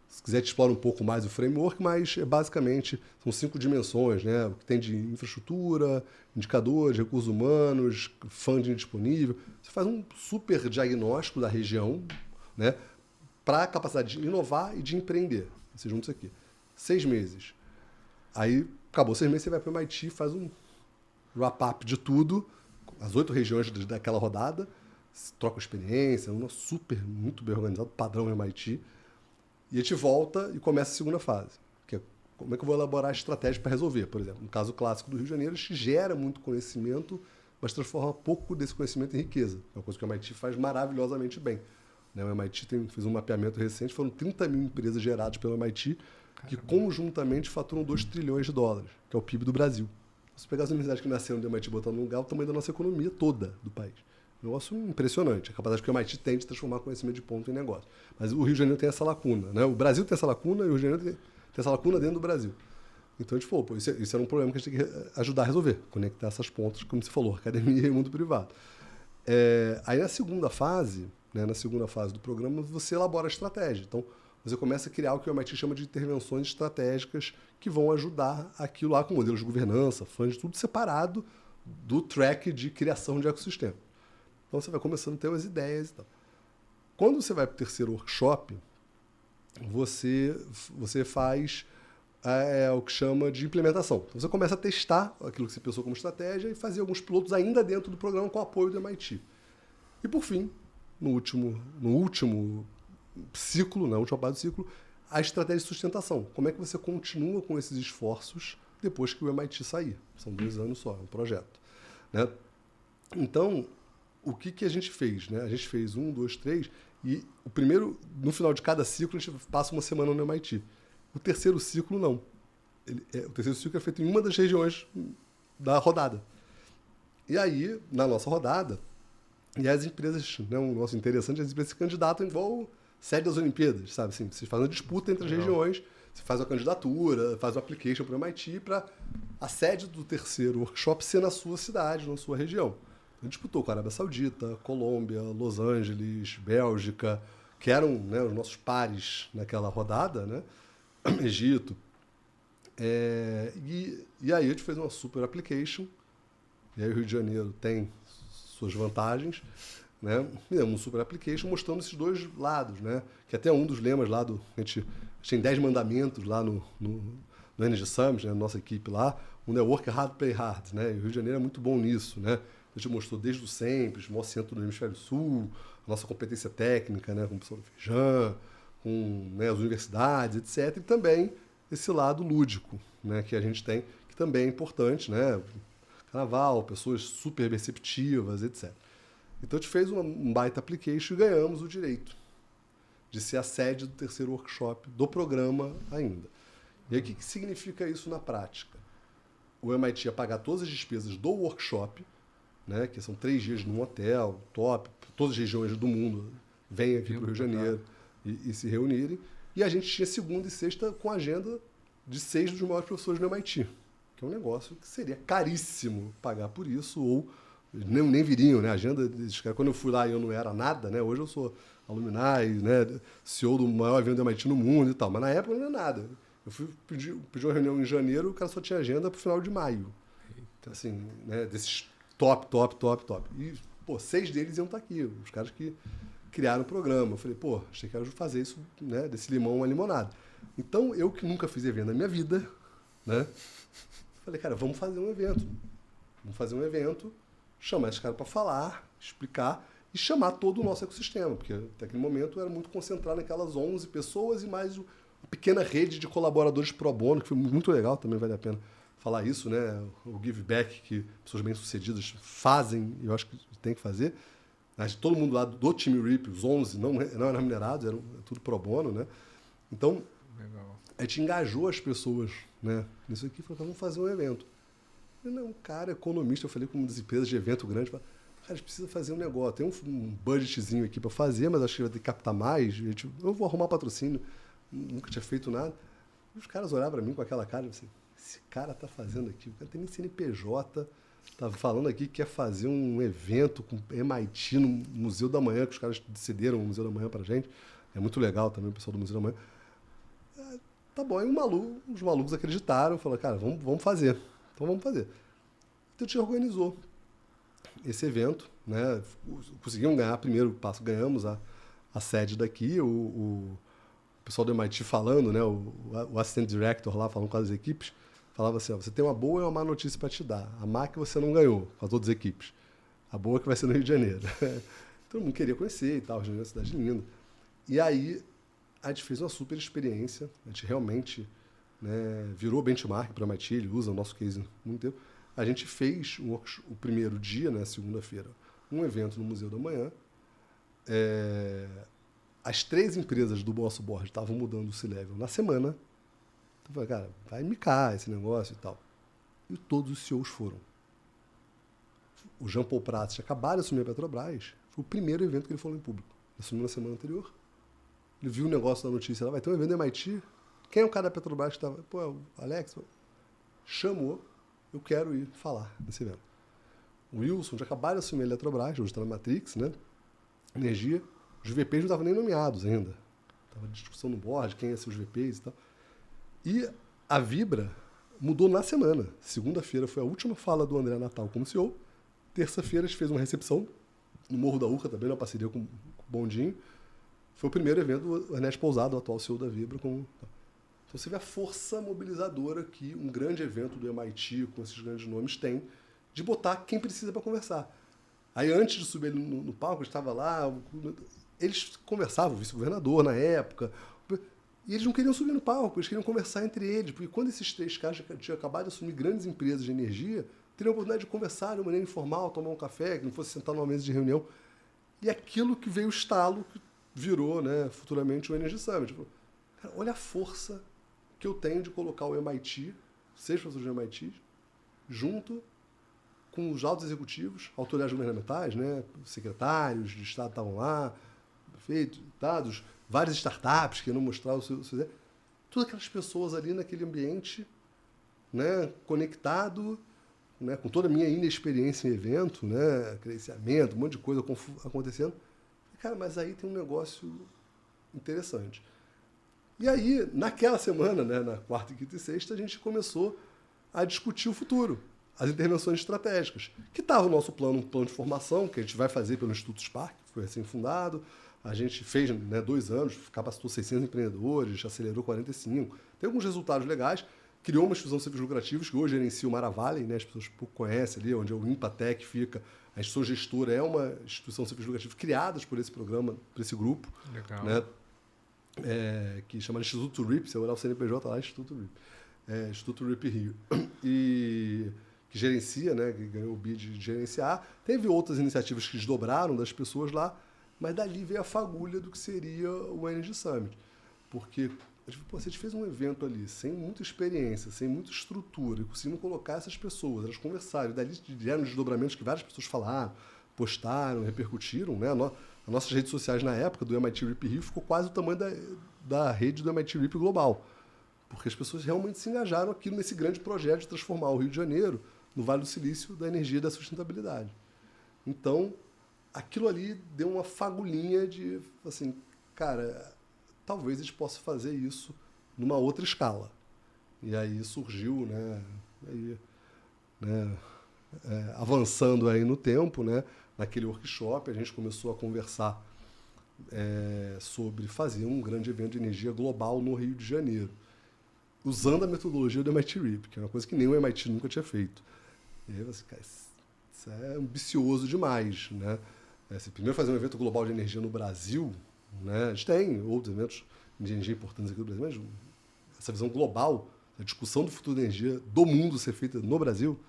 se quiser, te explora um pouco mais o framework, mas basicamente são 5 dimensões, né? O que tem de infraestrutura, indicadores, recursos humanos, funding disponível. Você faz um super diagnóstico da região, né, para a capacidade de inovar e de empreender. Você junta isso aqui. 6 meses. Aí, acabou 6 meses, você vai para o MIT, faz um wrap-up de tudo, as 8 regiões daquela rodada, troca experiência, muito bem organizado, padrão MIT, e a gente volta e começa a segunda fase, que é como é que eu vou elaborar a estratégia para resolver. Por exemplo, no caso clássico do Rio de Janeiro, a gente gera muito conhecimento, mas transforma pouco desse conhecimento em riqueza. É uma coisa que o MIT faz maravilhosamente bem. O MIT fez um mapeamento recente, foram 30 mil empresas geradas pelo MIT, que conjuntamente faturam 2 trilhões de dólares, que é o PIB do Brasil. Se pegar as universidades que nasceram do MIT e botar no lugar, o tamanho da nossa economia toda do país. Um negócio impressionante, a capacidade que o MIT tem de transformar conhecimento de ponto em negócio. Mas o Rio de Janeiro tem essa lacuna, né? O Brasil tem essa lacuna e o Rio de Janeiro tem essa lacuna dentro do Brasil. Então a gente falou, isso era um problema que a gente tem que ajudar a resolver, conectar essas pontas, como você falou, academia e mundo privado. Aí na segunda fase, né, do programa, você elabora a estratégia. Então, você começa a criar o que o MIT chama de intervenções estratégicas que vão ajudar aquilo lá com modelos de governança, fundos, tudo separado do track de criação de ecossistema. Então, você vai começando a ter umas ideias e tal. Quando você vai para o terceiro workshop, você faz o que chama de implementação. Então, você começa a testar aquilo que você pensou como estratégia e fazer alguns pilotos ainda dentro do programa com o apoio do MIT. E, por fim, no último ciclo, na última parte do ciclo, a estratégia de sustentação. Como é que você continua com esses esforços depois que o MIT sair? São 2 anos só, é um projeto. Né? Então, o que a gente fez? Né? A gente fez 1, 2, 3, e o primeiro, no final de cada ciclo, a gente passa uma semana no MIT. O terceiro ciclo, não. O terceiro ciclo é feito em uma das regiões da rodada. E aí, na nossa rodada, e as empresas, né, um negócio interessante, as empresas se candidatam igual sede das Olimpíadas, sabe? Assim, você faz uma disputa entre as regiões, você faz uma candidatura, faz uma application para o MIT para a sede do terceiro workshop ser na sua cidade, na sua região. A gente disputou com a Arábia Saudita, Colômbia, Los Angeles, Bélgica, que eram, né, os nossos pares naquela rodada, né? Egito. E aí a gente fez uma super application, e aí o Rio de Janeiro tem suas vantagens, né? Fizemos um super application mostrando esses dois lados, né? Que até um dos lemas lá a gente tem 10 mandamentos lá no Energy Summit, né? Nossa equipe lá, um é work hard, play hard, né? E o Rio de Janeiro é muito bom nisso, né? A gente mostrou desde o sempre, o maior centro do Hemisfério Sul, a nossa competência técnica, né? Com o professor Feijão, com, né, as universidades, etc. E também esse lado lúdico, né? Que a gente tem, que também é importante, né? Carnaval, pessoas super receptivas, etc. Então a gente fez um baita application e ganhamos o direito de ser a sede do terceiro workshop do programa ainda. E aí o que significa isso na prática? O MIT ia pagar todas as despesas do workshop, né, que são 3 dias num hotel, top, todas as regiões do mundo vêm aqui para o Rio de Janeiro e se reunirem. E a gente tinha segunda e sexta com agenda de 6 dos maiores professores do MIT, que é um negócio que seria caríssimo pagar por isso, ou nem viriam, né? A agenda desses caras. Quando eu fui lá e eu não era nada, né? Hoje eu sou alumni, né? CEO do maior evento do MIT no mundo e tal, mas na época não era nada. Eu fui pedir uma reunião em janeiro, o cara só tinha agenda para o final de maio. Então, assim, né? Desses top. E, pô, 6 deles iam estar aqui, os caras que criaram o programa. Eu falei, pô, achei que era fazer isso, né? Desse limão uma limonada. Então, eu que nunca fiz evento na minha vida, né? Falei, cara, vamos fazer um evento, chamar esse cara para falar, explicar e chamar todo o nosso ecossistema, porque até aquele momento era muito concentrado naquelas 11 pessoas e mais uma pequena rede de colaboradores pro bono, que foi muito legal, também vale a pena falar isso, né? O give back que pessoas bem-sucedidas fazem, e eu acho que tem que fazer. Mas todo mundo lá do time RIP, os 11, não eram remunerados, eram tudo pro bono, né? Então, legal. A gente engajou as pessoas, né, nisso aqui, falou, vamos fazer um evento. Não, cara, economista, eu falei com uma das empresas de evento grande, falei, cara, a gente precisa fazer um negócio, tem um budgetzinho aqui para fazer, mas acho que vai ter que captar mais, eu vou arrumar patrocínio, nunca tinha feito nada. E os caras olhavam para mim com aquela cara, assim, esse cara tá fazendo aqui, o cara tem nem CNPJ, tá falando aqui que quer fazer um evento com MIT no Museu da Manhã, que os caras cederam o Museu da Manhã pra gente, é muito legal também o pessoal do Museu da Manhã. Tá bom, aí os malucos acreditaram, falaram, cara, vamos fazer. Então vamos fazer. Então a gente organizou esse evento, né? Conseguimos ganhar, primeiro passo, ganhamos a sede daqui, o pessoal do MIT falando, né? O assistant director lá, falando com as equipes, falava assim, ó, você tem uma boa e uma má notícia para te dar. A má que você não ganhou com as outras equipes. A boa que vai ser no Rio de Janeiro. Todo mundo queria conhecer e tal, Rio de Janeiro é uma cidade linda. E aí a gente fez uma super experiência, a gente realmente, né, virou benchmark para o MIT, ele usa o nosso case muito tempo. A gente fez o primeiro dia, né, segunda-feira, um evento no Museu da Manhã. As 3 empresas do nosso board estavam mudando o C-Level na semana. Então eu falei, cara, vai micar esse negócio e tal. E todos os CEOs foram. O Jean Paul Prats tinha acabado de assumir a Petrobras, foi o primeiro evento que ele falou em público. Ele assumiu na semana anterior. Ele viu o negócio da notícia lá, vai ter um evento no MIT. Quem é o cara da Petrobras que estava? Pô, é o Alex. Chamou, eu quero ir falar nesse evento. O Wilson já acabaram de assumir a Eletrobras, hoje está na Matrix, né? Energia. Os VPs não estavam nem nomeados ainda. Estava discussão no board, quem ia ser os VPs e tal. E a Vibra mudou na semana. Segunda-feira foi a última fala do André Natal como CEO. Terça-feira a gente fez uma recepção no Morro da Urca, também, na parceria com o Bondinho. foi o primeiro evento do Ernesto Pousada, o atual CEO da Vibra. Então você vê a força mobilizadora que um grande evento do MIT, com esses grandes nomes, tem de botar quem precisa para conversar. Aí antes de subir no palco, eu estava lá, eles conversavam, o vice-governador na época, e eles não queriam subir no palco, eles queriam conversar entre eles, porque quando esses 3 caras tinham acabado de assumir grandes empresas de energia, teriam a oportunidade de conversar de uma maneira informal, tomar um café, que não fosse sentar numa mesa de reunião. E aquilo que veio o estalo, que virou, né, futuramente o Energy Summit. Cara, olha a força que eu tenho de colocar o MIT, 6 professores de MIT, junto com os altos executivos, autoridades governamentais, né, secretários de Estado estavam lá, prefeitos, dados, várias startups que iam mostrar o seu todas aquelas pessoas ali naquele ambiente, né, conectado, né, com toda a minha inexperiência em evento, né, credenciamento, um monte de coisa acontecendo. Cara, mas aí tem um negócio interessante. E aí, naquela semana, né, na quarta, quinta e sexta, a gente começou a discutir o futuro, as intervenções estratégicas, que estava no nosso plano, um plano de formação, que a gente vai fazer pelo Instituto Spark, que foi recém-fundado. A gente fez, né, 2 anos, capacitou 600 empreendedores, acelerou 45. Tem alguns resultados legais. Criou uma instituição de serviços lucrativos, que hoje gerencia o Mara Valley, né, as pessoas pouco conhecem ali, onde o Impatec fica. A instituição gestora é uma instituição de serviços lucrativos criada por esse programa, por esse grupo. Legal. Né, que chama Instituto RIP, se eu olhar o CNPJ lá, Instituto RIP. Instituto RIP Rio. E que gerencia, né, que ganhou o bid de gerenciar. Teve outras iniciativas que desdobraram das pessoas lá, mas dali veio a fagulha do que seria o Energy Summit. Porque se a gente fez um evento ali sem muita experiência, sem muita estrutura, e conseguimos colocar essas pessoas, elas conversaram, e dali vieram desdobramentos que várias pessoas falaram, postaram, repercutiram, né? As nossas redes sociais na época do MIT RIP Rio ficou quase o tamanho da rede do MIT RIP global. Porque as pessoas realmente se engajaram aqui nesse grande projeto de transformar o Rio de Janeiro no Vale do Silício da energia e da sustentabilidade. Então, aquilo ali deu uma fagulhinha de, assim, cara, talvez a gente possa fazer isso numa outra escala. E aí surgiu, avançando aí no tempo, né, naquele workshop, a gente começou a conversar sobre fazer um grande evento de energia global no Rio de Janeiro, usando a metodologia do MIT RIP, que é uma coisa que nem o MIT nunca tinha feito. E aí você, cara, isso é ambicioso demais, né? Primeiro fazer um evento global de energia no Brasil, né? A gente tem outros eventos de energia importantes aqui no Brasil, mas essa visão global, a discussão do futuro da energia do mundo ser feita no Brasil,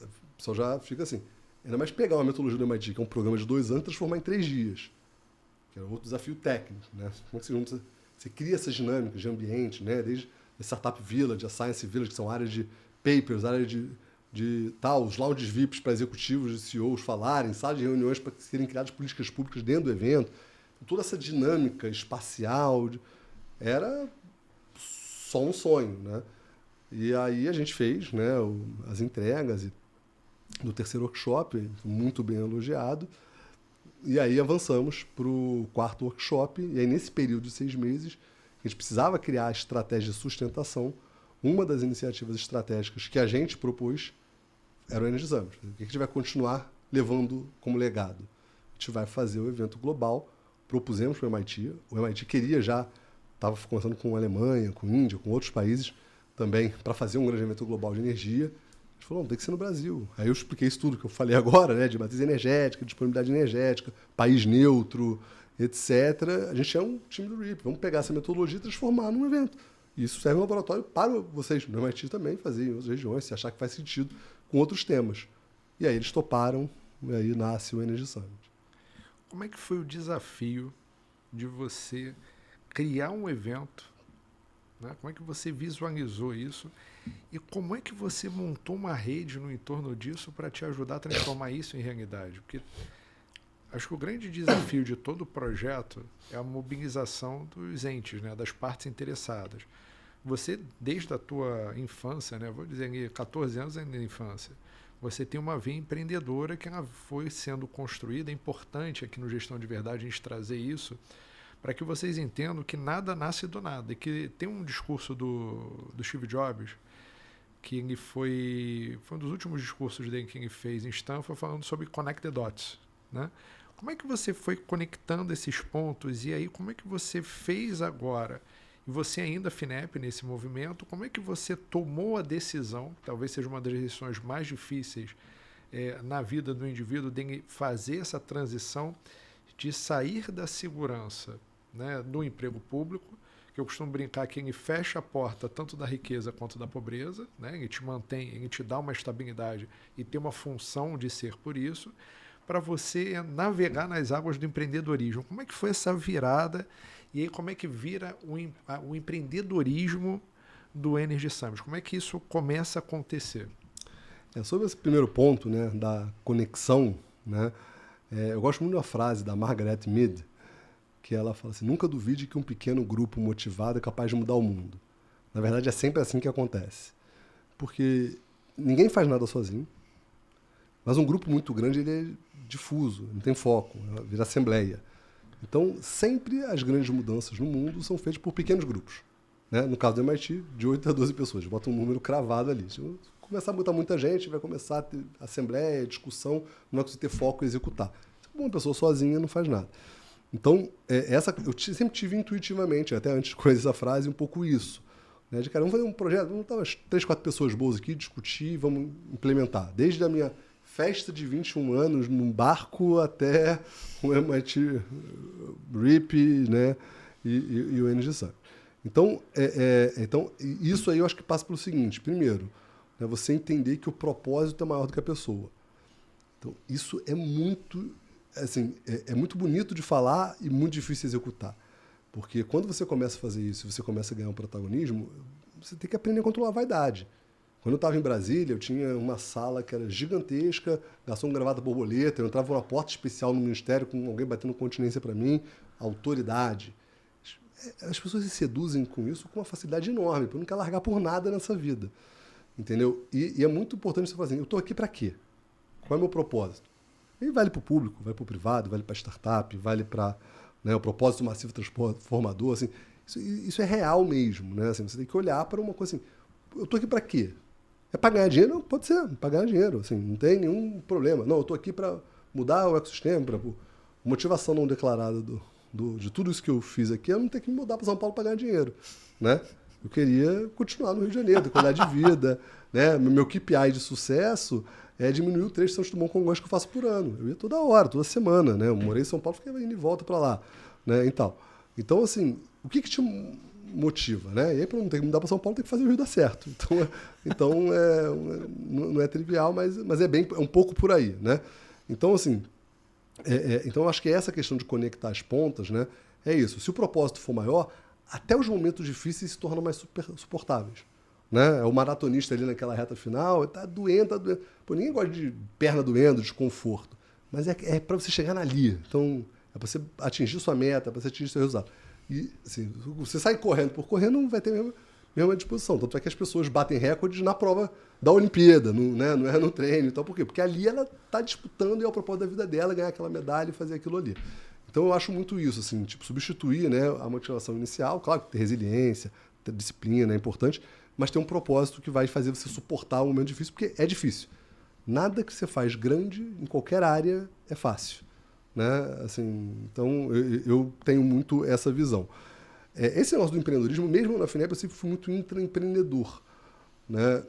o pessoal já fica assim. Ainda mais pegar uma metodologia do MIT, que é um programa de 2 anos, e transformar em 3 dias, que é outro desafio técnico, né? Como é que você cria essas dinâmicas de ambiente, né? Desde a Startup Village, a Science Village, que são áreas de papers, áreas de os lounges VIPs para executivos e CEOs falarem, salas de reuniões para serem criadas políticas públicas dentro do evento. Toda essa dinâmica espacial era só um sonho, né? E aí a gente fez, né, as entregas do terceiro workshop, muito bem elogiado, e aí avançamos para o 4º workshop, e aí nesse período de 6 meses, a gente precisava criar a estratégia de sustentação. Uma das iniciativas estratégicas que a gente propôs era o Energy Summit. O que a gente vai continuar levando como legado? A gente vai fazer o evento global, propusemos para o MIT. O MIT queria já, estava conversando com a Alemanha, com a Índia, com outros países também, para fazer um grande evento global de energia. A gente falou, não, tem que ser no Brasil. Aí eu expliquei isso tudo que eu falei agora, né, de matriz energética, disponibilidade energética, país neutro, etc. A gente é um time do RIP. Vamos pegar essa metodologia e transformar num evento. Isso serve um laboratório para vocês, no MIT também, fazer em outras regiões, se achar que faz sentido com outros temas. E aí eles toparam, e aí nasce o Energy Summit. Como é que foi o desafio de você criar um evento, né? Como é que você visualizou isso? E como é que você montou uma rede no entorno disso para te ajudar a transformar isso em realidade? Porque acho que o grande desafio de todo o projeto é a mobilização dos entes, né, das partes interessadas. Você, desde a tua infância, né, vou dizer ali, 14 anos ainda na infância, você tem uma veia empreendedora que ela foi sendo construída. É importante aqui no Gestão de Verdade a gente trazer isso para que vocês entendam que nada nasce do nada. E que tem um discurso do Steve Jobs, que ele foi um dos últimos discursos dele que ele fez em Stanford, falando sobre Connect the Dots, né? Como é que você foi conectando esses pontos? E aí, como é que você fez agora? E você ainda, FINEP, nesse movimento, como é que você tomou a decisão, talvez seja uma das decisões mais difíceis na vida do indivíduo, de fazer essa transição de sair da segurança, né, do emprego público, que eu costumo brincar que ele fecha a porta tanto da riqueza quanto da pobreza, né, ele te mantém, ele te dá uma estabilidade e tem uma função de ser por isso, para você navegar nas águas do empreendedorismo. Como é que foi essa virada? E aí como é que vira o empreendedorismo do Energy Summit? Como é que isso começa a acontecer? Sobre esse primeiro ponto, né, da conexão, né, eu gosto muito da frase da Margaret Mead, que ela fala assim: nunca duvide que um pequeno grupo motivado é capaz de mudar o mundo. Na verdade, é sempre assim que acontece. Porque ninguém faz nada sozinho, mas um grupo muito grande ele é difuso, não tem foco, vira assembleia. Então, sempre as grandes mudanças no mundo são feitas por pequenos grupos. Né? No caso do MIT, de 8 a 12 pessoas. Bota um número cravado ali. Se começar a botar muita gente, vai começar a ter assembleia, discussão, não vai conseguir ter foco e executar. Uma pessoa sozinha não faz nada. Então, eu sempre tive intuitivamente, até antes de conhecer essa frase, um pouco isso. Né? De, cara, vamos fazer um projeto, vamos botar umas 3, 4 pessoas boas aqui, discutir, vamos implementar. Desde a minha festa de 21 anos num barco até o MIT RIP, né? e o Energy Summit. Então, então, isso aí eu acho que passa pelo seguinte: primeiro, né, você entender que o propósito é maior do que a pessoa. Então, isso é muito, assim, é muito bonito de falar e muito difícil de executar. Porque quando você começa a fazer isso, você começa a ganhar um protagonismo, você tem que aprender a controlar a vaidade. Quando eu estava em Brasília, eu tinha uma sala que era gigantesca, garçom gravata borboleta, eu entrava numa porta especial no ministério com alguém batendo continência para mim, autoridade. As pessoas se seduzem com isso com uma facilidade enorme, porque não quer largar por nada nessa vida. Entendeu? E é muito importante você falar assim: eu estou aqui para quê? Qual é o meu propósito? E vale para o público, vale para o privado, vale para a startup, vale para, né, o propósito massivo transformador. Assim, isso é real mesmo. Né? Assim, você tem que olhar para uma coisa assim: eu estou aqui para quê? É para ganhar dinheiro? Não, pode ser, para ganhar dinheiro. Assim, não tem nenhum problema. Não, eu estou aqui para mudar o ecossistema, para motivação não declarada de tudo isso que eu fiz aqui, eu não ter que me mudar para São Paulo para ganhar dinheiro. Né? Eu queria continuar no Rio de Janeiro, ter qualidade de vida. Né? Meu KPI de sucesso é diminuir o trecho de Santos Dumont Congonhas que eu faço por ano. Eu ia toda hora, toda semana. Né? Eu morei em São Paulo, fiquei indo e volta para lá. Né? Então, assim, o que te motiva? Né? E aí, para não ter que mudar para São Paulo, tem que fazer o Rio dar certo. Então não é trivial, mas é um pouco por aí. Né? Então, assim, então eu acho que essa questão de conectar as pontas, né, é isso. Se o propósito for maior, até os momentos difíceis se tornam mais suportáveis. Né? O maratonista ali naquela reta final, tá doendo. Pô, ninguém gosta de perna doendo, desconforto. Mas é para você chegar ali. Então, é para você atingir sua meta, para você atingir seu resultado. E, assim, você sai correndo por correr, não vai ter mesma disposição. Tanto é que as pessoas batem recordes na prova da Olimpíada, não é no treino e tal. Por quê? Porque ali ela está disputando e é o propósito da vida dela ganhar aquela medalha e fazer aquilo ali. Então eu acho muito isso, assim, tipo, substituir, né, a motivação inicial. Claro que ter resiliência, ter disciplina é importante, mas ter um propósito que vai fazer você suportar um momento difícil, porque é difícil. Nada que você faz grande em qualquer área é fácil. Né? Assim, então eu tenho muito essa visão. Esse negócio do empreendedorismo, mesmo na FINEP, eu sempre fui muito intraempreendedor. Né?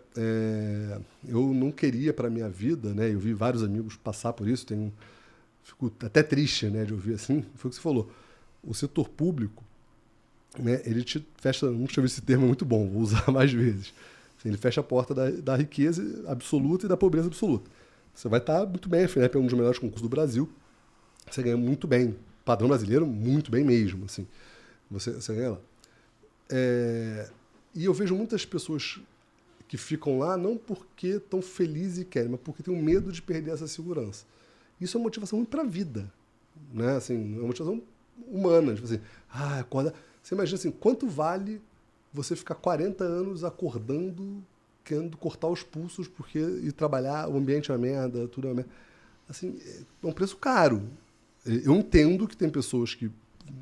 Eu não queria para a minha vida, né? Eu vi vários amigos passar por isso, fico até triste, né, de ouvir assim. Foi o que você falou. O setor público, né, ele te fecha, não chamo esse termo, é muito bom, vou usar mais vezes. Assim, ele fecha a porta da riqueza absoluta e da pobreza absoluta. Você vai estar muito bem, a FINEP é um dos melhores concursos do Brasil, você ganha muito bem. Padrão brasileiro, muito bem mesmo. Assim. Você ganha lá. E eu vejo muitas pessoas que ficam lá não porque estão felizes e querem, mas porque têm um medo de perder essa segurança. Isso é uma motivação para a vida. Né? Assim, é uma motivação humana. Tipo assim, acorda. Você imagina assim, quanto vale você ficar 40 anos acordando, querendo cortar os pulsos porque ir trabalhar, o ambiente é uma merda, tudo é uma merda. Assim, é um preço caro. Eu entendo que tem pessoas que,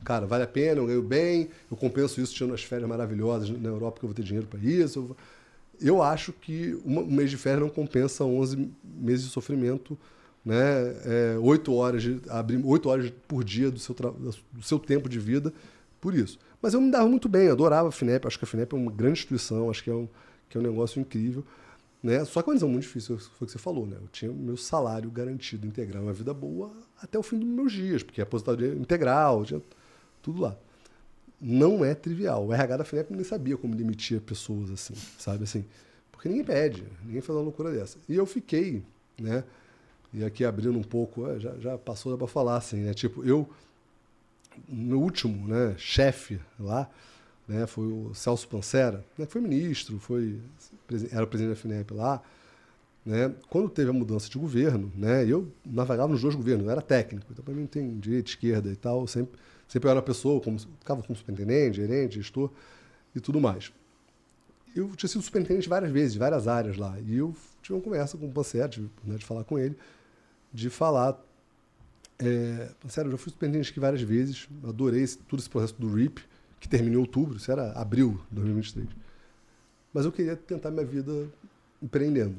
cara, vale a pena, eu ganho bem, eu compenso isso tirando as férias maravilhosas na Europa, porque eu vou ter dinheiro para isso. Eu acho que um mês de férias não compensa 11 meses de sofrimento né? 8 horas abrir 8 horas por dia do seu tempo de vida por isso. Mas eu me dava muito bem, eu adorava a FINEP, acho que a FINEP é uma grande instituição, acho que é um negócio incrível, né? Só que é uma decisão muito difícil, foi o que você falou, né? Eu tinha o meu salário garantido integral, uma vida boa até o fim dos meus dias, porque a aposentadoria integral, tinha tudo lá. Não é trivial. O RH da FINEP nem sabia como demitir pessoas assim, sabe? Assim, porque ninguém pede, ninguém faz uma loucura dessa. E eu fiquei, né? E aqui abrindo um pouco, já passou para falar assim, né? Tipo, meu último, né, chefe lá, né, foi o Celso Pancera, né, que foi ministro, era o presidente da FINEP lá, né? Quando teve a mudança de governo, né, eu navegava nos dois governos, eu era técnico, então para mim não tem direita, esquerda e tal, sempre eu era pessoa, ficava como superintendente, gerente, gestor e tudo mais. Eu tinha sido superintendente várias vezes, de várias áreas lá, e eu tive uma conversa com o Pancera, né, de falar com ele, Pancera, eu já fui superintendente aqui várias vezes, adorei todo esse processo do RIP, que terminou em outubro, isso era abril de 2023. Mas eu queria tentar minha vida empreendendo.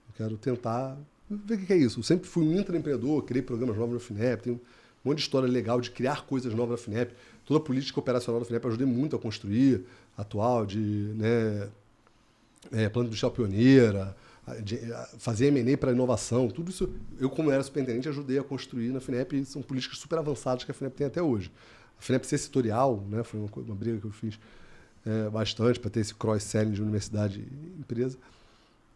Eu quero tentar ver o que é isso. Eu sempre fui um intraempreendedor, criei programas novos na FINEP, tenho um monte de história legal de criar coisas novas na FINEP. Toda a política operacional da FINEP eu ajudei muito a construir, atual, plano industrial pioneira, de fazer M&A para inovação, tudo isso eu, como era superintendente, ajudei a construir na FINEP, e são políticas super avançadas que a FINEP tem até hoje. A FINEP ser setorial, né, foi uma briga que eu fiz bastante para ter esse cross-selling de universidade e empresa.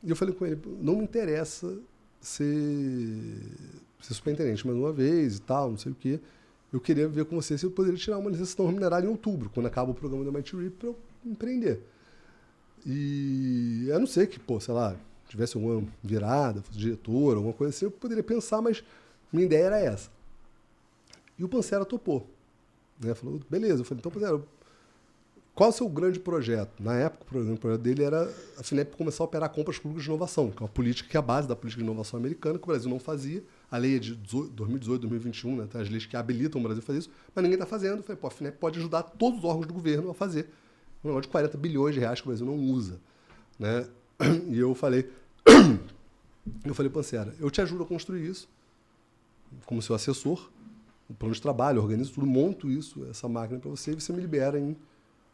E eu falei com ele, não me interessa ser superintendente mais uma vez e tal, não sei o quê. Eu queria ver com você se eu poderia tirar uma licença remunerada em outubro, quando acaba o programa da MIT RIP, para eu empreender. E a não ser que, sei lá, tivesse alguma virada, fosse diretor, alguma coisa assim, eu poderia pensar, mas minha ideia era essa. E o Pancera topou. Né? Falou, beleza. Eu falei, então, Pancera, qual é o seu grande projeto? Na época, o grande projeto dele era a FINEP começar a operar compras públicas de inovação, que é uma política que é a base da política de inovação americana, que o Brasil não fazia. A lei é de 2018, 2021, né? Tem as leis que habilitam o Brasil a fazer isso, mas ninguém está fazendo. Eu falei, a FINEP pode ajudar todos os órgãos do governo a fazer um negócio de 40 bilhões de reais que o Brasil não usa. Né? E eu falei, Pancera, eu te ajudo a construir isso, como seu assessor, o plano de trabalho, organizo tudo, monto essa máquina para você, e você me libera em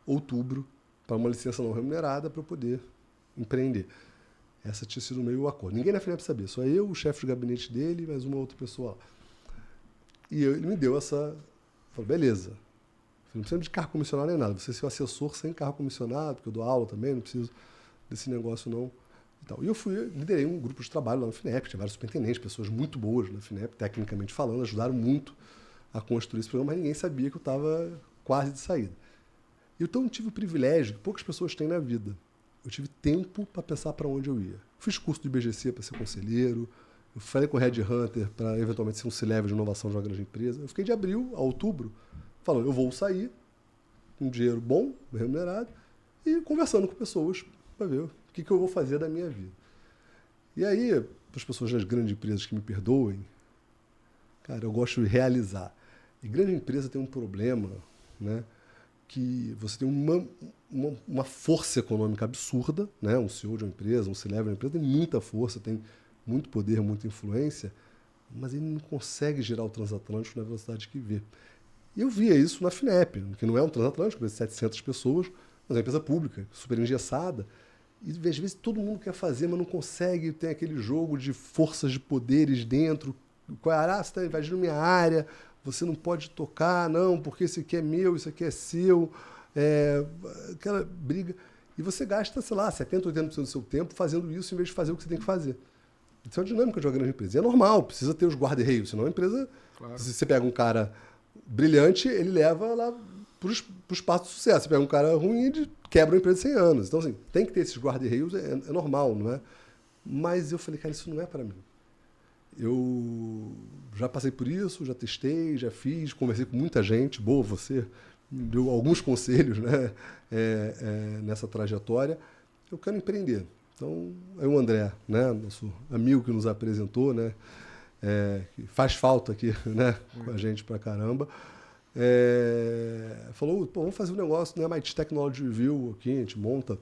outubro para uma licença não remunerada para eu poder empreender. Essa tinha sido meio o acordo. Ninguém na FINEP sabia, só eu, o chefe de gabinete dele, mais uma outra pessoa lá. E ele me deu essa... Falei, beleza. Não precisa de carro comissionado nem nada. Você é seu assessor sem carro comissionado, porque eu dou aula também, não preciso desse negócio não. E eu liderei um grupo de trabalho lá na FINEP, tinha vários superintendentes, pessoas muito boas na FINEP, tecnicamente falando, ajudaram muito a construir esse programa, mas ninguém sabia que eu estava quase de saída. Então eu tive o privilégio que poucas pessoas têm na vida. Eu tive tempo para pensar para onde eu ia. Fiz curso do IBGC para ser conselheiro, eu falei com o Red Hunter para eventualmente ser um C-Level de inovação de uma grande empresa. Eu fiquei de abril a outubro falando, eu vou sair com um dinheiro bom, remunerado, e conversando com pessoas para ver o que eu vou fazer da minha vida. E aí, para as pessoas das grandes empresas que me perdoem, cara, eu gosto de realizar. E grande empresa tem um problema, né, que você tem uma força econômica absurda, né, um CEO de uma empresa, um C-Level de uma empresa tem muita força, tem muito poder, muita influência, mas ele não consegue girar o transatlântico na velocidade que vê. E eu via isso na FINEP, que não é um transatlântico, 700 pessoas, mas é uma empresa pública, super engessada. E às vezes todo mundo quer fazer, mas não consegue, tem aquele jogo de forças de poderes dentro. Você está invadindo minha área, você não pode tocar, não, porque isso aqui é meu, isso aqui é seu. Aquela briga. E você gasta, sei lá, 70%, 80% do seu tempo fazendo isso em vez de fazer o que você tem que fazer. Isso é uma dinâmica de uma grande empresa. E é normal, precisa ter os guarda-reios, senão a empresa... Claro. Se você pega um cara brilhante, ele leva lá para o espaço de sucesso. Você pega um cara ruim, ele quebra uma empresa de 100 anos. Então, assim, tem que ter esses guarda-reios, é normal, não é? Mas eu falei, cara, isso não é para mim. Eu já passei por isso, já testei, já fiz, conversei com muita gente, boa, você me deu alguns conselhos, né, nessa trajetória. Eu quero empreender. Então, aí o André, né, nosso amigo que nos apresentou, né, que faz falta aqui, né, com a gente pra caramba, falou, vamos fazer um negócio no MIT Technology Review aqui, a gente monta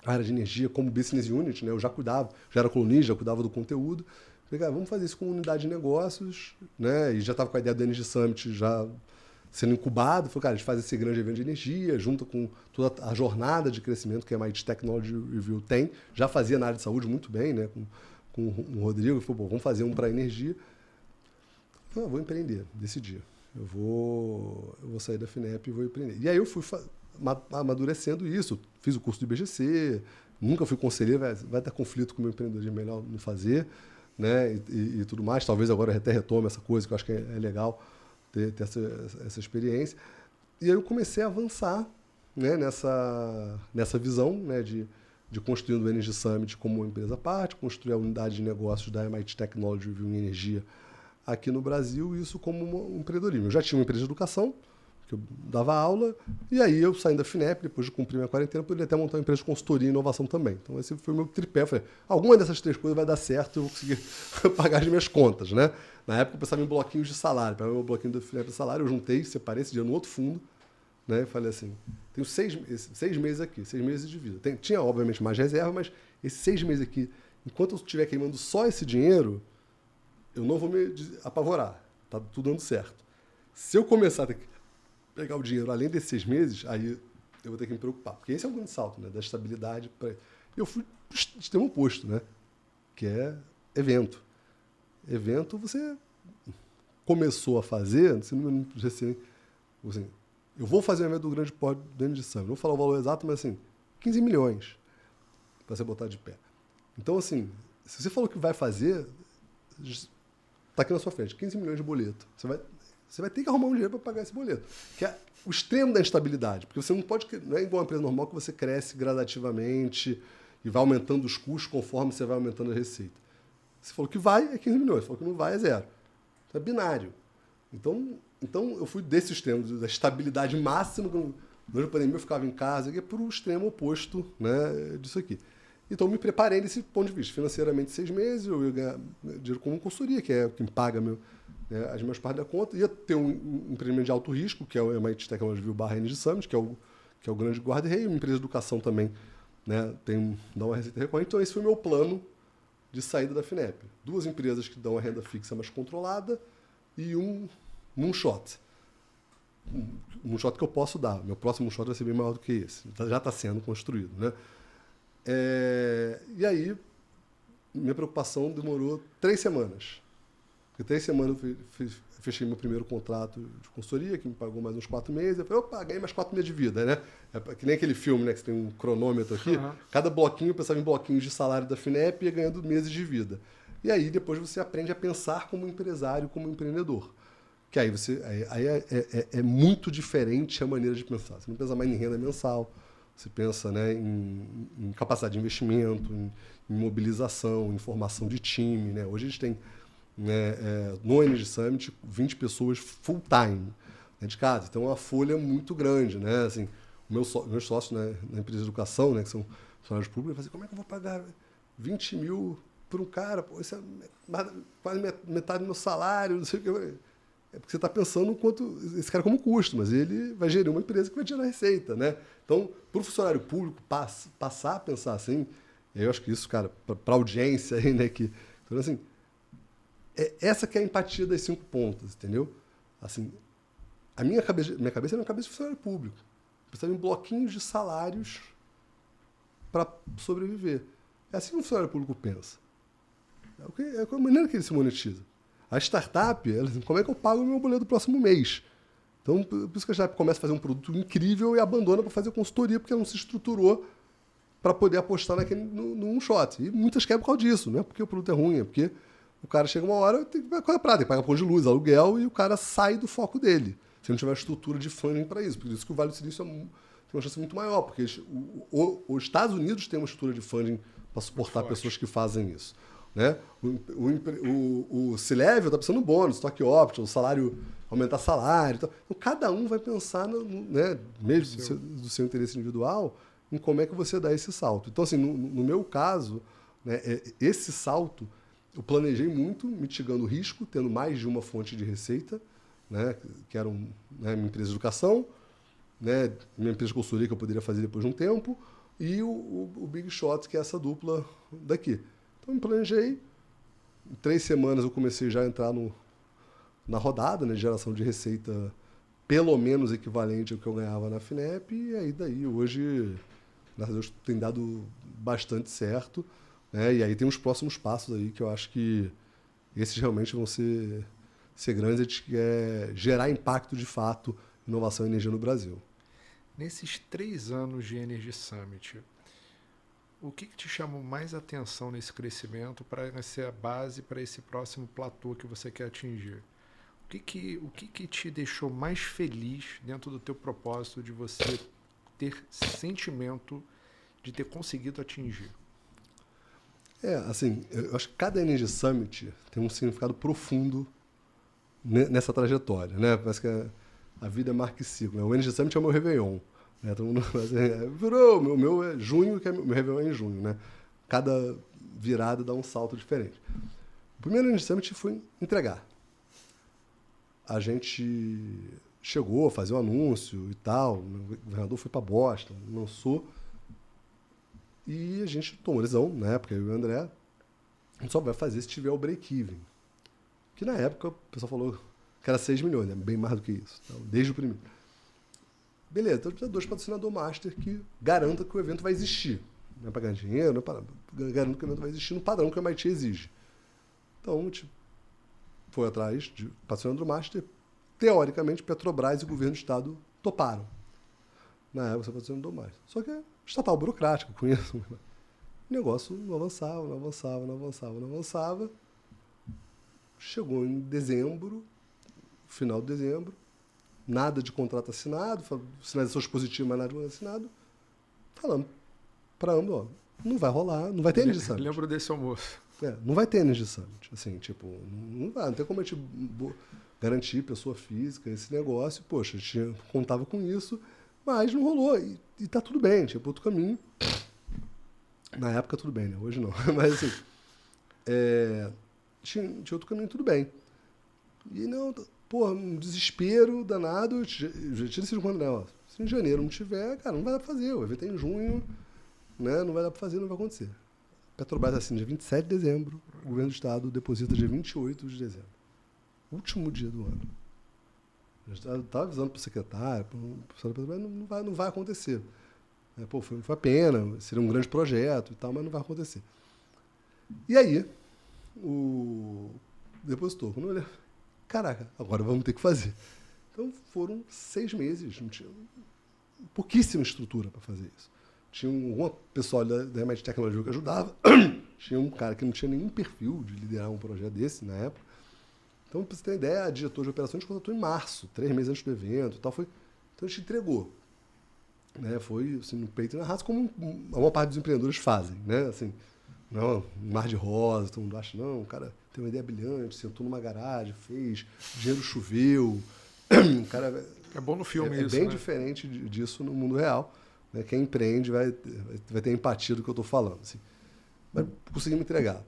a área de energia como business unit, né, eu já cuidava, já era colunista, já cuidava do conteúdo, Falei, cara, vamos fazer isso com unidade de negócios, né? E já estava com a ideia do Energy Summit já sendo incubado. Falei, cara, a gente faz esse grande evento de energia, junto com toda a jornada de crescimento que a MIT Technology Review tem. Já fazia na área de saúde muito bem, né? Com o Rodrigo. Falei, pô, vamos fazer um para energia. Falei, vou empreender, decidi. Eu vou sair da FINEP e vou empreender. E aí eu fui amadurecendo isso. Fiz o curso do IBGC, nunca fui conselheiro, vai dar conflito com o meu empreendedorismo, melhor não fazer, né? E tudo mais. Talvez agora eu até retome essa coisa, que eu acho que é legal ter essa experiência. E aí eu comecei a avançar, né, nessa visão, né, de construir o Energy Summit como uma empresa à parte, construir a unidade de negócios da MIT Technology Review em energia aqui no Brasil, isso como um empreendedorismo. Eu já tinha uma empresa de educação, que eu dava aula, e aí eu saindo da FINEP, depois de cumprir minha quarentena, eu poderia até montar uma empresa de consultoria e inovação também. Então esse foi o meu tripé. Eu falei, alguma dessas 3 coisas vai dar certo e eu vou conseguir pagar as minhas contas, né? Na época eu pensava em bloquinhos de salário. Para o meu bloquinho da FINEP de salário, eu juntei, separei esse dinheiro no outro fundo, né? E falei assim, tenho 6 meses aqui, 6 meses de vida. Tinha, obviamente, mais reserva, mas esses 6 meses aqui, enquanto eu estiver queimando só esse dinheiro, eu não vou me apavorar. Tá tudo dando certo. Se eu começar a ter que pegar o dinheiro além desses 6 meses, aí eu vou ter que me preocupar. Porque esse é o grande salto, né? Da estabilidade. Eu fui do extremo oposto, né? Que é evento. Evento você começou a fazer, assim, eu vou fazer um evento do grande porte do Energy Summit. Não vou falar o valor exato, mas assim, 15 milhões para você botar de pé. Então, assim, se você falou que vai fazer, está aqui na sua frente, 15 milhões de boleto. Você vai ter que arrumar um dinheiro para pagar esse boleto. Que é o extremo da instabilidade. Porque você não pode... Não é igual uma empresa normal que você cresce gradativamente e vai aumentando os custos conforme você vai aumentando a receita. Você falou que vai, é 15 milhões. Você falou que não vai, é 0. Então, é binário. Então eu fui desse extremo, da estabilidade máxima. Durante a pandemia eu ficava em casa, que é para o extremo oposto, né, disso aqui. Então, eu me preparei desse ponto de vista. Financeiramente, 6 meses, eu ia ganhar dinheiro como consultoria, que é quem paga as minhas partes da conta. Ia ter um empreendimento de alto risco, que é o MIT Technology Review / Energy Summit, que é o grande guarda-rei. Uma empresa de educação também, né, dá uma receita recorrente. Então, esse foi o meu plano de saída da FINEP. 2 empresas que dão a renda fixa mais controlada e um moonshot. Um moonshot que eu posso dar. Meu próximo moonshot vai ser bem maior do que esse. Já está sendo construído, né? E aí, minha preocupação demorou 3 semanas. Porque 3 semanas eu fechei meu primeiro contrato de consultoria, que me pagou mais uns 4 meses. Eu falei, opa, ganhei mais 4 meses de vida, né? É que nem aquele filme, né? Que você tem um cronômetro aqui. Uhum. Cada bloquinho, eu pensava em bloquinhos de salário da FINEP e ia ganhando meses de vida. E aí, depois você aprende a pensar como empresário, como empreendedor. Que aí é muito diferente a maneira de pensar. Você não pensa mais em renda mensal. Você pensa, né, em capacidade de investimento, em mobilização, em formação de time. Né? Hoje a gente tem, né, no Energy Summit 20 pessoas full-time, né, de casa. Então é uma folha muito grande. Né? Assim, meus sócios, né, na empresa de educação, né, que são funcionários públicos, eu falei, como é que eu vou pagar 20 mil por um cara? Pô, isso é quase metade do meu salário, não sei o que. É porque você está pensando no quanto esse cara como custo, mas ele vai gerir uma empresa que vai gerar receita, né? Então, para o funcionário público passar a pensar assim, eu acho que isso, cara, para a audiência aí, né? Então, assim, essa que é a empatia das 5 pontas, entendeu? Assim, minha cabeça era uma cabeça de funcionário público. Eu precisava em bloquinhos de salários para sobreviver. É assim que o funcionário público pensa. É a maneira que ele se monetiza. A startup, como é que eu pago o meu boleto do próximo mês? Então, por isso que a startup começa a fazer um produto incrível e abandona para fazer consultoria, porque ela não se estruturou para poder apostar num shot. E muitas quebram por causa disso, não é porque o produto é ruim, é porque o cara chega uma hora, tem que pagar prata, tem que pagar conta de luz, aluguel, e o cara sai do foco dele, se não tiver estrutura de funding para isso. Por isso que o Vale do Silício tem uma chance muito maior, porque os Estados Unidos têm uma estrutura de funding para suportar pessoas que fazem isso. Né? O C-Level está pensando no bônus, stock option, o salário, aumentar salário. Então, cada um vai pensar, né, mesmo do seu interesse individual, em como é que você dá esse salto. Então, assim, no meu caso, né, esse salto eu planejei muito, mitigando o risco, tendo mais de uma fonte de receita, né, que era minha empresa de educação, né, minha empresa de consultoria que eu poderia fazer depois de um tempo, e o Big Shot, que é essa dupla daqui. Então, me planejei, Em 3 semanas eu comecei já a entrar na rodada, né, de geração de receita pelo menos equivalente ao que eu ganhava na FINEP, e aí daí hoje, graças a Deus, tem dado bastante certo, né, e aí tem os próximos passos aí que eu acho que esses realmente vão ser grandes, a gente quer gerar impacto de fato, inovação e energia no Brasil. Nesses 3 anos de Energy Summit, o que te chamou mais atenção nesse crescimento para ser a base para esse próximo platô que você quer atingir? O que te deixou mais feliz dentro do teu propósito de você ter sentimento de ter conseguido atingir? Assim, eu acho que cada Energy Summit tem um significado profundo nessa trajetória, né? Parece que a vida é marca e ciclo, né? O Energy Summit é o meu Réveillon, né? Todo mundo virou, o meu é junho, que é meu Réveillon é em junho, né? Cada virada dá um salto diferente. O primeiro Energy Summit foi entregar. A gente chegou a fazer um anúncio e tal, o governador foi para Boston, lançou, e a gente tomou decisão, na época, eu e o André, a gente só vai fazer se tiver o break-even. Que na época o pessoal falou que era 6 milhões, né? Bem mais do que isso, então, desde o primeiro. Beleza, então a gente precisa de 2 patrocinadores master que garantam que o evento vai existir. Não é para ganhar dinheiro, não é para garantir que o evento vai existir no padrão que o MIT exige. Então a gente foi atrás de patrocinador master. Teoricamente, Petrobras e o governo do estado toparam. Na época, você patrocinador master. Só que é estatal burocrático, conheço. O negócio não avançava, não avançava, não avançava, não avançava. Chegou em dezembro, final de dezembro, nada de contrato assinado, sinalizações positivas, mas nada de contrato assinado. Falando para ambos, ó, não vai rolar, não vai ter Energy Summit. Lembro desse almoço. Não vai ter Energy Summit. Assim, tipo, não tem como a gente garantir pessoa física, esse negócio. Poxa, a gente contava com isso, mas não rolou. E tá tudo bem, tipo, outro caminho. Na época, tudo bem, né? Hoje não. Mas, assim, tinha outro caminho, tudo bem. E não, porra, um desespero danado. Já tinha decidido quando, né? Ó, se em janeiro não tiver, cara, não vai dar pra fazer. O evento é em junho, né? Não vai dar pra fazer, não vai acontecer. Petrobras assina dia 27 de dezembro, o governo do estado deposita dia 28 de dezembro. Último dia do ano. Eu estava avisando para o secretário, não vai acontecer. Pô, foi a pena, seria um grande projeto e tal, mas não vai acontecer. E aí, o depositor, quando eu olhei, caraca, agora vamos ter que fazer. Então foram 6 meses, não tinha pouquíssima estrutura para fazer isso. Tinha um pessoal da MIT Tecnologia que ajudava, tinha um cara que não tinha nenhum perfil de liderar um projeto desse na época. Então, para você ter ideia, a diretor de operações contratou em março, 3 meses antes do evento e tal. Então a gente entregou. Né? Foi assim, no peito e na raça, como a maior parte dos empreendedores fazem. Né? Assim, não, um mar de rosa, todo mundo acha, não, o cara tem uma ideia brilhante, sentou numa garagem, fez, dinheiro choveu. O cara, é bom no filme isso, É bem né? diferente disso no mundo real. Né? Quem empreende vai ter empatia do que eu estou falando. Assim. Mas conseguimos entregar.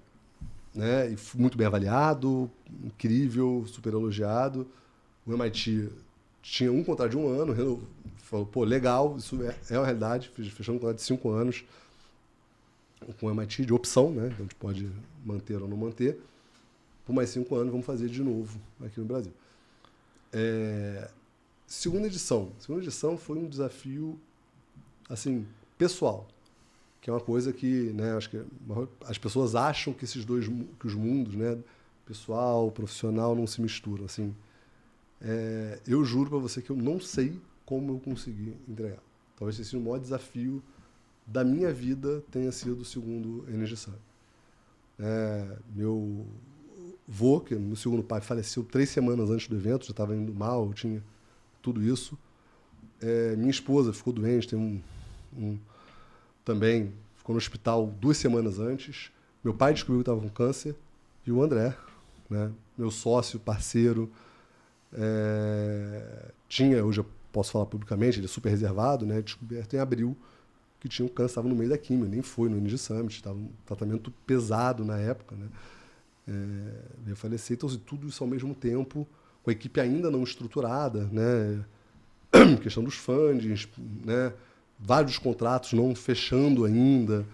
Né? E muito bem avaliado, incrível, super elogiado. O MIT tinha um contrato de 1 ano, falou, pô, legal, isso é uma realidade, fechamos um contrato de 5 anos com o MIT, de opção, né? Então a gente pode manter ou não manter. Por mais 5 anos, vamos fazer de novo aqui no Brasil. Segunda edição. Segunda edição foi um desafio, assim, pessoal. Que é uma coisa que, né, acho que as pessoas acham que que os mundos, né, pessoal, profissional, não se misturam. Assim, eu juro para você que eu não sei como eu consegui entregar. Talvez tenha sido o maior desafio da minha vida tenha sido o segundo Energy Summit. Meu avô, que meu segundo pai, faleceu 3 semanas antes do evento, já estava indo mal, eu tinha tudo isso. Minha esposa ficou doente, tem também ficou no hospital 2 semanas antes. Meu pai descobriu que estava com câncer. E o André, né, meu sócio, parceiro, hoje eu posso falar publicamente, ele é super reservado, né, descoberto em abril que tinha um câncer, estava no meio da quimio, nem foi no Energy Summit, estava um tratamento pesado na época. Né, veio falecer, então tudo isso ao mesmo tempo, com a equipe ainda não estruturada, né, questão dos fundings, né, vários contratos não fechando ainda,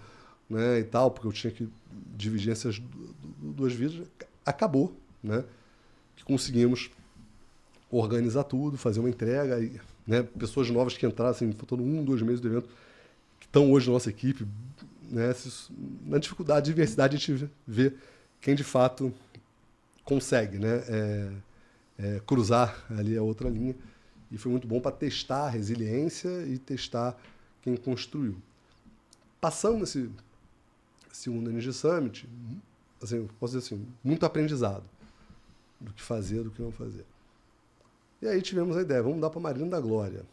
né, e tal, porque eu tinha que diligências Duas Vidas acabou, né? Que conseguimos organizar tudo, fazer uma entrega, e, né? Pessoas novas que entraram, assim, faltando 2 meses do evento, que estão hoje na nossa equipe, né? Na dificuldade, diversidade, a gente vê quem de fato consegue, né? Cruzar ali a outra linha. E foi muito bom para testar a resiliência e testar quem construiu. Passamos esse segundo Energy Summit, assim, eu posso dizer assim, muito aprendizado do que fazer, do que não fazer. E aí tivemos a ideia, vamos dar para a Marina da Glória,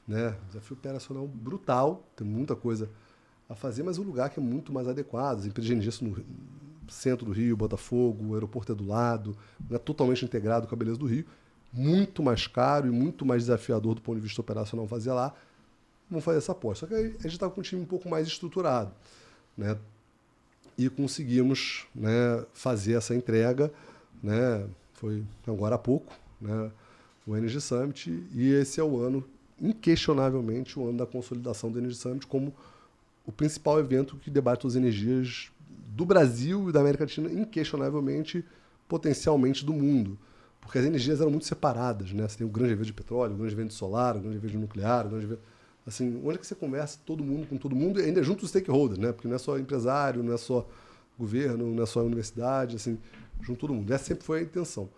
né? Desafio operacional brutal, tem muita coisa a fazer, mas um lugar que é muito mais adequado. As empresas de energia no centro do Rio, Botafogo, o aeroporto é do lado, não é totalmente integrado com a beleza do Rio, muito mais caro e muito mais desafiador do ponto de vista operacional fazer lá. Vamos fazer essa aposta. Só que aí a gente estava com um time um pouco mais estruturado, né? E conseguimos, né, fazer essa entrega, né? Foi agora há pouco, né, o Energy Summit, e esse é o ano, inquestionavelmente, o ano da consolidação do Energy Summit como o principal evento que debate as energias do Brasil e da América Latina, inquestionavelmente, potencialmente do mundo. Porque as energias eram muito separadas, né? Você tem o grande evento de petróleo, o grande evento de solar, o grande evento de nuclear, o grande evento... Assim, onde é que você conversa todo mundo com todo mundo e ainda junto os stakeholders, né? Porque não é só empresário, não é só governo, não é só universidade, assim, junto todo mundo. Essa sempre foi a intenção.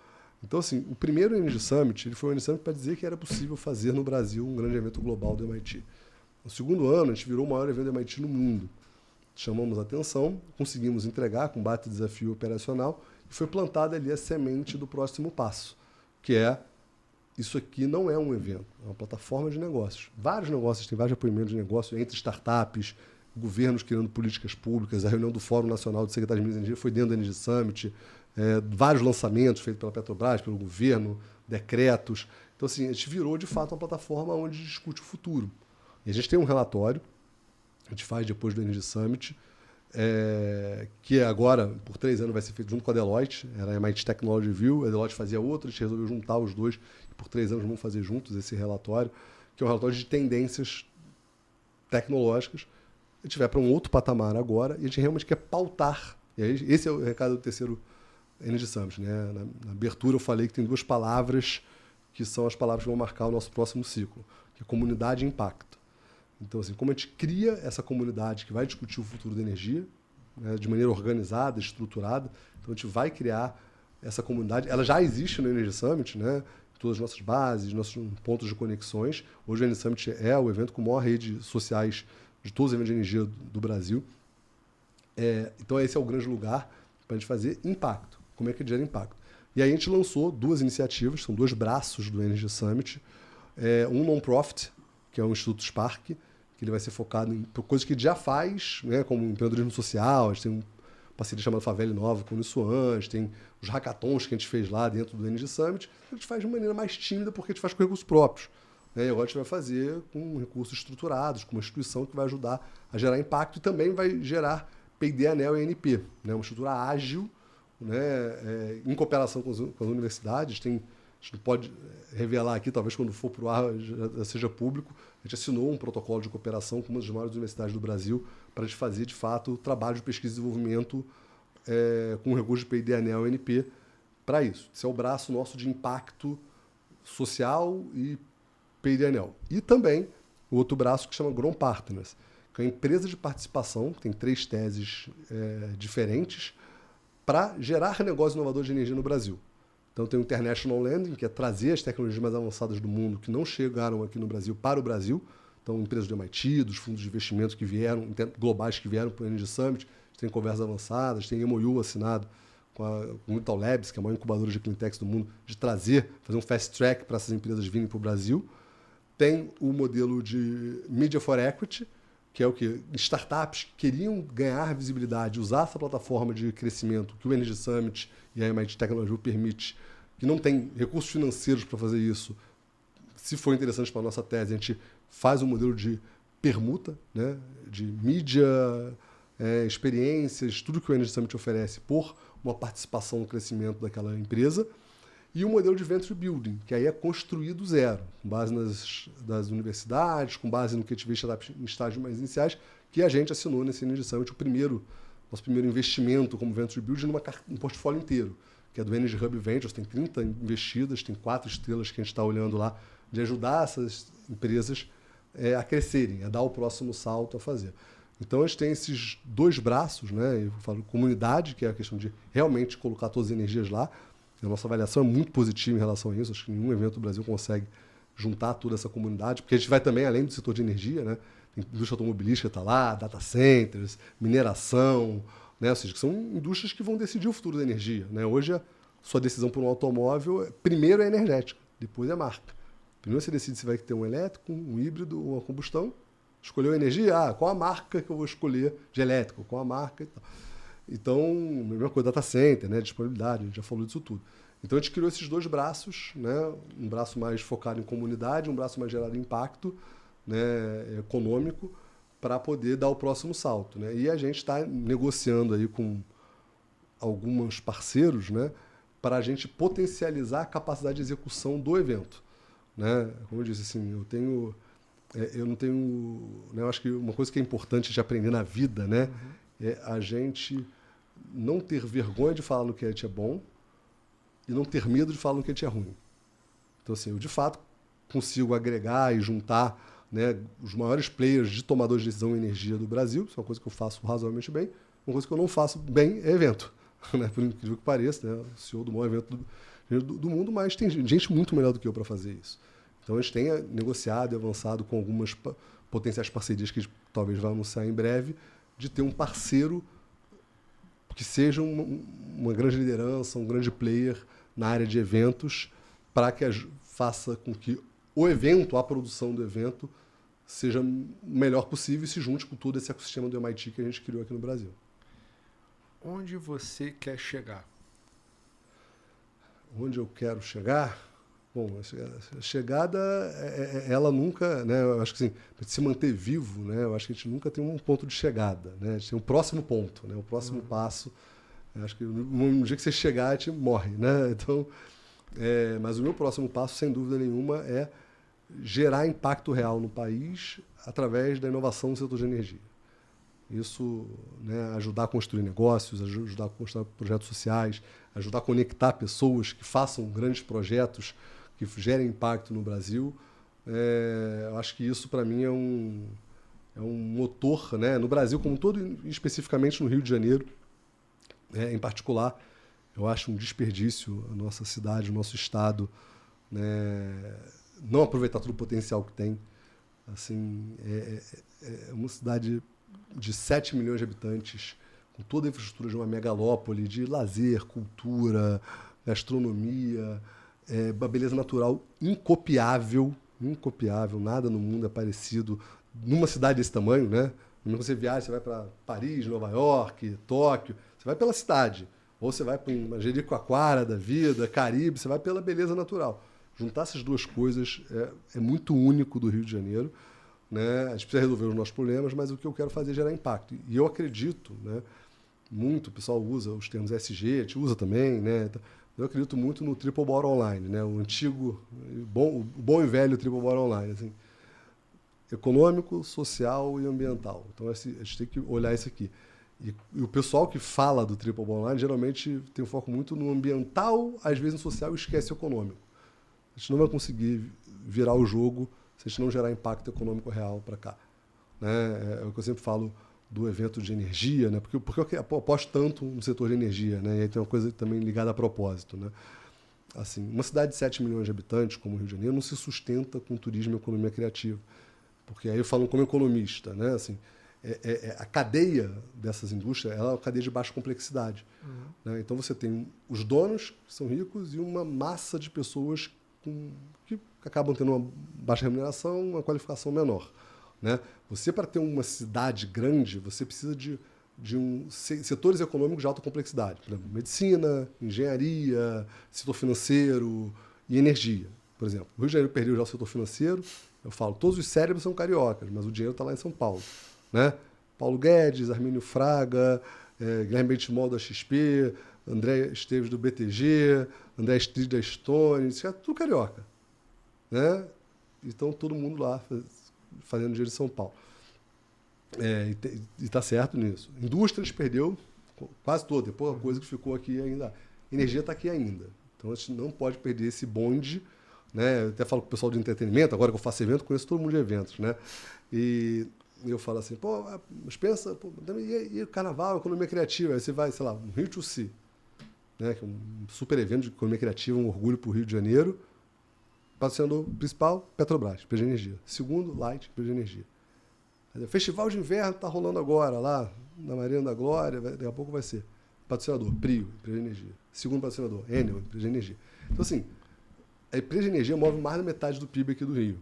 Então, assim, o primeiro Energy Summit, ele foi um Energy Summit para dizer que era possível fazer no Brasil um grande evento global do MIT. No segundo ano, a gente virou o maior evento do MIT no mundo. Chamamos a atenção, conseguimos entregar com bate desafio operacional e foi plantada ali a semente do próximo passo, que é isso aqui não é um evento, é uma plataforma de negócios. Vários negócios, tem vários apoiamentos de negócio entre startups, governos criando políticas públicas, a reunião do Fórum Nacional de Secretários de Minas e Energia foi dentro do Energy Summit, vários lançamentos feitos pela Petrobras, pelo governo, decretos. Então, assim, a gente virou, de fato, uma plataforma onde discute o futuro. E a gente tem um relatório, a gente faz depois do Energy Summit, que agora, por 3 anos, vai ser feito junto com a Deloitte, era a MIT Technology Review, a Deloitte fazia outro, a gente resolveu juntar os dois, e por 3 anos vamos fazer juntos esse relatório, que é um relatório de tendências tecnológicas. A gente vai para um outro patamar agora, e a gente realmente quer pautar. E aí, esse é o recado do terceiro Energy Summit, né? Na abertura eu falei que tem 2 palavras que são as palavras que vão marcar o nosso próximo ciclo, que é comunidade e impacto. Então, assim, como a gente cria essa comunidade que vai discutir o futuro da energia, né, de maneira organizada, estruturada, então a gente vai criar essa comunidade. Ela já existe no Energy Summit, né, todas as nossas bases, nossos pontos de conexões. Hoje o Energy Summit é o evento com a maior rede sociais de todos os eventos de energia do Brasil. Então esse é o grande lugar para a gente fazer impacto. Como é que gera impacto? E aí a gente lançou 2 iniciativas, são 2 braços do Energy Summit. Um non-profit, que é o Instituto Spark, que ele vai ser focado em coisas que ele já faz, né, como empreendedorismo social. A gente tem uma parceria chamada Favela Nova com o Nissuan, a gente tem os hackathons que a gente fez lá dentro do Energy Summit. A gente faz de maneira mais tímida porque a gente faz com recursos próprios. Né, e agora a gente vai fazer com recursos estruturados, com uma instituição que vai ajudar a gerar impacto e também vai gerar P&D, ANEEL e ANP, né, uma estrutura ágil, né, em cooperação com as universidades. A gente não pode revelar aqui, talvez quando for para o ar já seja público. A gente assinou um protocolo de cooperação com uma das maiores universidades do Brasil para a gente fazer, de fato, trabalho de pesquisa e desenvolvimento com recursos de P&D, ANEEL e ANP para isso. Esse é o braço nosso de impacto social e P&D, ANEEL. E também o outro braço que chama Grown Partners, que é uma empresa de participação, tem 3 teses diferentes, para gerar negócio inovador de energia no Brasil. Então tem o International Lending, que é trazer as tecnologias mais avançadas do mundo que não chegaram aqui no Brasil para o Brasil. Então empresas do MIT, dos fundos de investimento que vieram, globais que vieram para o Energy Summit, tem conversas avançadas, tem MOU assinado com o Intel Labs, que é a maior incubadora de cleantechs do mundo, de fazer um fast track para essas empresas virem para o Brasil. Tem o modelo de Media for Equity, que é o que startups que queriam ganhar visibilidade, usar essa plataforma de crescimento que o Energy Summit e a MIT Technology permite, que não tem recursos financeiros para fazer isso. Se for interessante para a nossa tese, a gente faz um modelo de permuta, né, de mídia, experiências, tudo que o Energy Summit oferece por uma participação no crescimento daquela empresa. E o modelo de Venture Building, que aí é construído do zero, com base das universidades, com base no que a gente vê em estágios mais iniciais, que a gente assinou nesse Energy Summit, o primeiro nosso primeiro investimento como Venture Build num portfólio inteiro, que é do Energy Hub Ventures, tem 30 investidas, tem 4 estrelas que a gente está olhando lá, de ajudar essas empresas a crescerem, a dar o próximo salto a fazer. Então, a gente tem esses 2 braços, né? Eu falo comunidade, que é a questão de realmente colocar todas as energias lá. A nossa avaliação é muito positiva em relação a isso. Acho que nenhum evento do Brasil consegue juntar toda essa comunidade, porque a gente vai também além do setor de energia, né? Tem indústria automobilística está lá, data centers, mineração, né? Ou seja, que são indústrias que vão decidir o futuro da energia, né? Hoje, a sua decisão por um automóvel, primeiro é energética, depois é marca. Primeiro você decide se vai ter um elétrico, um híbrido ou uma combustão. Escolheu a energia, qual a marca que eu vou escolher de elétrico, qual a marca e tal. Então, mesma coisa, data center, né? Disponibilidade, a gente já falou disso tudo. Então, a gente criou esses 2 braços, né? Um braço mais focado em comunidade, um braço mais gerado em impacto, né? Econômico, para poder dar o próximo salto, né? E a gente está negociando aí com alguns parceiros, né? Para a gente potencializar a capacidade de execução do evento, né? Como eu disse, assim, eu não tenho... Né, eu acho que uma coisa que é importante de aprender na vida, né? É a gente não ter vergonha de falar no que a gente é bom e não ter medo de falar no que a gente é ruim. Então, assim, eu, de fato, consigo agregar e juntar, né, os maiores players de tomadores de decisão em energia do Brasil. Isso é uma coisa que eu faço razoavelmente bem. Uma coisa que eu não faço bem é evento. Né? Por incrível que pareça, né? O CEO do maior evento do mundo, mas tem gente muito melhor do que eu para fazer isso. Então, a gente tem negociado e avançado com algumas potenciais parcerias que a gente talvez vá anunciar em breve, de ter um parceiro que seja uma grande liderança, um grande player na área de eventos, para que faça com que o evento, a produção do evento, seja o melhor possível e se junte com todo esse ecossistema do MIT que a gente criou aqui no Brasil. Onde você quer chegar? Onde eu quero chegar? Bom, a chegada, ela nunca, né? Eu acho que assim, para se manter vivo, né? Eu acho que a gente nunca tem um ponto de chegada, né? A gente tem um próximo ponto, né? O próximo passo. Eu acho que no dia que você chegar, a gente morre, né? Então, mas o meu próximo passo, sem dúvida nenhuma, é gerar impacto real no país através da inovação no setor de energia. Isso, né, ajudar a construir negócios, ajudar a construir projetos sociais, ajudar a conectar pessoas que façam grandes projetos que gerem impacto no Brasil. Eu acho que isso, para mim, é um motor, né, no Brasil como um todo, e especificamente no Rio de Janeiro, em particular. Eu acho um desperdício a nossa cidade, o nosso estado, né, não aproveitar todo o potencial que tem. Assim, é uma cidade de 7 milhões de habitantes, com toda a infraestrutura de uma megalópole, de lazer, cultura, gastronomia, uma beleza natural incopiável, nada no mundo é parecido numa cidade desse tamanho, né? Quando você viaja, você vai para Paris, Nova York, Tóquio, você vai pela cidade, ou você vai para uma Jericoacoara da vida, Caribe, você vai pela beleza natural. Juntar essas 2 coisas é muito único do Rio de Janeiro. Né? A gente precisa resolver os nossos problemas, mas o que eu quero fazer é gerar impacto. E eu acredito, né, muito, o pessoal usa os termos ESG, a gente usa também, né? Eu acredito muito no Triple Bottom Line, né? O antigo, o bom e velho Triple Bottom Line, assim, econômico, social e ambiental. Então, a gente tem que olhar isso aqui. E o pessoal que fala do Triple Bottom Line geralmente tem um foco muito no ambiental, às vezes no social, e esquece o econômico. A gente não vai conseguir virar o jogo se a gente não gerar impacto econômico real para cá. Né? É o que eu sempre falo do evento de energia, né? Porque eu aposto tanto no setor de energia, né? E aí tem uma coisa também ligada a propósito. Né? Assim, uma cidade de 7 milhões de habitantes, como o Rio de Janeiro, não se sustenta com turismo e economia criativa. Porque aí eu falo como economista, né? Assim, a cadeia dessas indústrias ela é uma cadeia de baixa complexidade. Né? Então você tem os donos, que são ricos, e uma massa de pessoas que acabam tendo uma baixa remuneração, uma qualificação menor. Né? Você, para ter uma cidade grande, você precisa de setores econômicos de alta complexidade. Por exemplo, medicina, engenharia, setor financeiro e energia. Por exemplo, o Rio de Janeiro perdeu já o setor financeiro. Eu falo, todos os cérebros são cariocas, mas o dinheiro está lá em São Paulo. Né? Paulo Guedes, Armínio Fraga, Guilherme Bentimol da XP, André Esteves do BTG, André Estrid da Stone, isso é tudo carioca. Né? Então, todo mundo lá fazendo dinheiro em São Paulo. E está certo nisso. Indústria, a gente perdeu quase toda, tem pouca coisa que ficou aqui ainda. A energia está aqui ainda. Então a gente não pode perder esse bonde, né? Eu até falo com o pessoal de entretenimento, agora que eu faço evento, conheço todo mundo de eventos, né? E eu falo assim, pô, mas pensa, pô, e o carnaval, a economia criativa? Aí você vai, sei lá, no Rio to Sea, né? Que é um super evento de economia criativa, um orgulho para o Rio de Janeiro. Patrocinador principal, Petrobras, empresa de energia. Segundo, Light, empresa de energia. O Festival de Inverno está rolando agora, lá na Marina da Glória, daqui a pouco vai ser. Patrocinador, Prio, empresa de energia. Segundo patrocinador, Enel, empresa de energia. Então, assim, a empresa de energia move mais da metade do PIB aqui do Rio.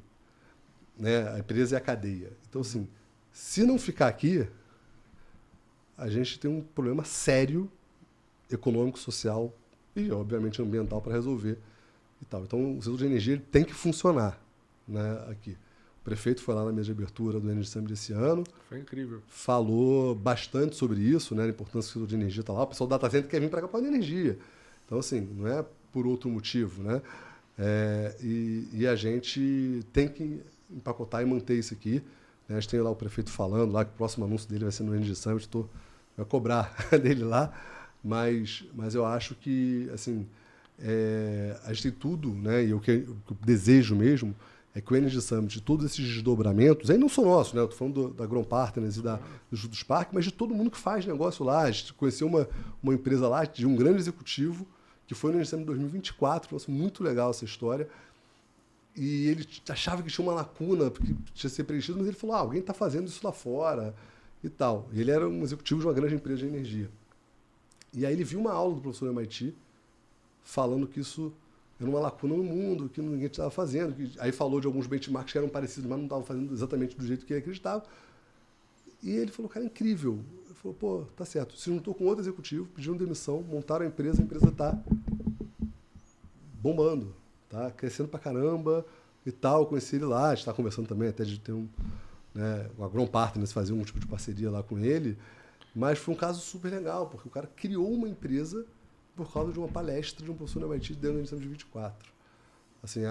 Né? A empresa é a cadeia. Então, assim, se não ficar aqui, a gente tem um problema sério econômico, social e, obviamente, ambiental para resolver. E tal. Então, o setor de energia ele tem que funcionar, né, aqui. O prefeito foi lá na mesa de abertura do Energy Summit desse ano. Foi incrível. Falou bastante sobre isso, né, a importância do setor de energia está lá. O pessoal do data center quer vir para cá para a energia. Então, assim, não é por outro motivo, né? E a gente tem que empacotar e manter isso aqui. Né? A gente tem lá o prefeito falando, lá que o próximo anúncio dele vai ser no Energy Summit. Vai cobrar dele lá. Mas eu acho que, assim... a gente tem tudo, né? E o que eu desejo mesmo é que o Energy Summit, todos esses desdobramentos, aí não são nossos, né? Eu estou falando da Grown Partners e do Judos Park, mas de todo mundo que faz negócio lá. A gente conheceu uma empresa lá de um grande executivo que foi no Energy Summit 2024, nossa, muito legal essa história. E ele achava que tinha uma lacuna, porque tinha que ser preenchido, mas ele falou, alguém está fazendo isso lá fora e tal. Ele era um executivo de uma grande empresa de energia. E aí ele viu uma aula do professor MIT falando que isso era uma lacuna no mundo, que ninguém estava fazendo. Aí falou de alguns benchmarks que eram parecidos, mas não estavam fazendo exatamente do jeito que ele acreditava. E ele falou, cara, é incrível. Ele falou, pô, tá certo. Se juntou com outro executivo, pediram demissão, montaram a empresa está bombando, tá crescendo pra caramba e tal. Eu conheci ele lá, a gente está conversando também até de ter o Agron Partners fazer um tipo de parceria lá com ele. Mas foi um caso super legal, porque o cara criou uma empresa por causa de uma palestra de um professor na MIT dentro da edição de 24. Assim,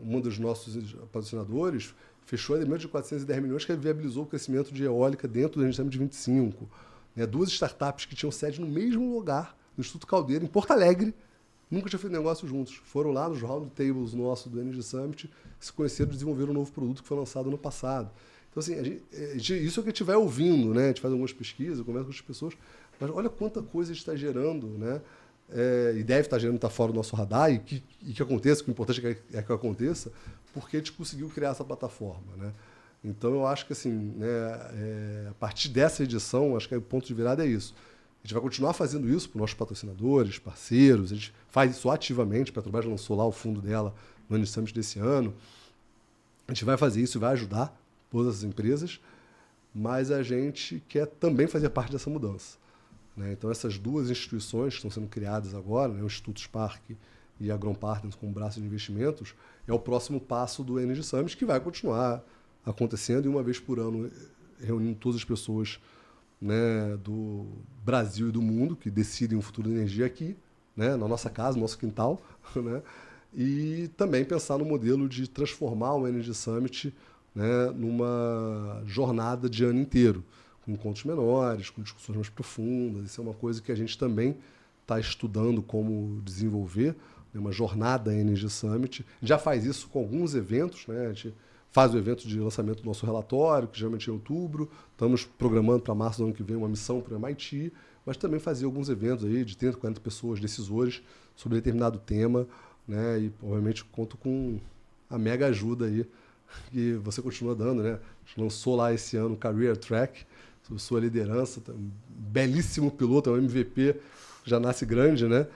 um dos nossos patrocinadores fechou a de 410 milhões que viabilizou o crescimento de eólica dentro do Energy de 25. Né? 2 startups que tinham sede no mesmo lugar, no Instituto Caldeira, em Porto Alegre, nunca tinham feito negócio juntos. Foram lá nos round tables nossos do Energy Summit, se conheceram e desenvolveram um novo produto que foi lançado no passado. Então, assim, isso é o que a gente vai ouvindo, né? A gente faz algumas pesquisas, conversa com as pessoas, mas olha quanta coisa a gente está gerando, né? E deve estar gerando, está fora do nosso radar, e que aconteça, que o importante é que aconteça, porque a gente conseguiu criar essa plataforma, né? Então, eu acho que, assim, né, a partir dessa edição, acho que o ponto de virada é isso. A gente vai continuar fazendo isso para os nossos patrocinadores, parceiros, a gente faz isso ativamente, a Petrobras lançou lá o fundo dela no Energy Summit desse ano. A gente vai fazer isso e vai ajudar todas as empresas, mas a gente quer também fazer parte dessa mudança. Né? Então, essas 2 instituições que estão sendo criadas agora, né, o Instituto Spark e a Agron Partners como braço de investimentos, é o próximo passo do Energy Summit, que vai continuar acontecendo e uma vez por ano reunindo todas as pessoas, né, do Brasil e do mundo que decidem o futuro da energia aqui, né, na nossa casa, no nosso quintal, né, e também pensar no modelo de transformar o Energy Summit, né, numa jornada de ano inteiro, com encontros menores, com discussões mais profundas. Isso é uma coisa que a gente também está estudando como desenvolver, né, uma jornada Energy Summit. Já faz isso com alguns eventos, né, a gente faz o evento de lançamento do nosso relatório, que geralmente é em outubro. Estamos programando para março do ano que vem uma missão para o MIT, mas também fazer alguns eventos aí de 30, 40 pessoas, decisores, sobre determinado tema, né? E, obviamente, conto com a mega ajuda aí que você continua dando, né? A gente lançou lá esse ano o Career Track, sobre sua liderança, um belíssimo piloto, é um MVP, já nasce grande, né?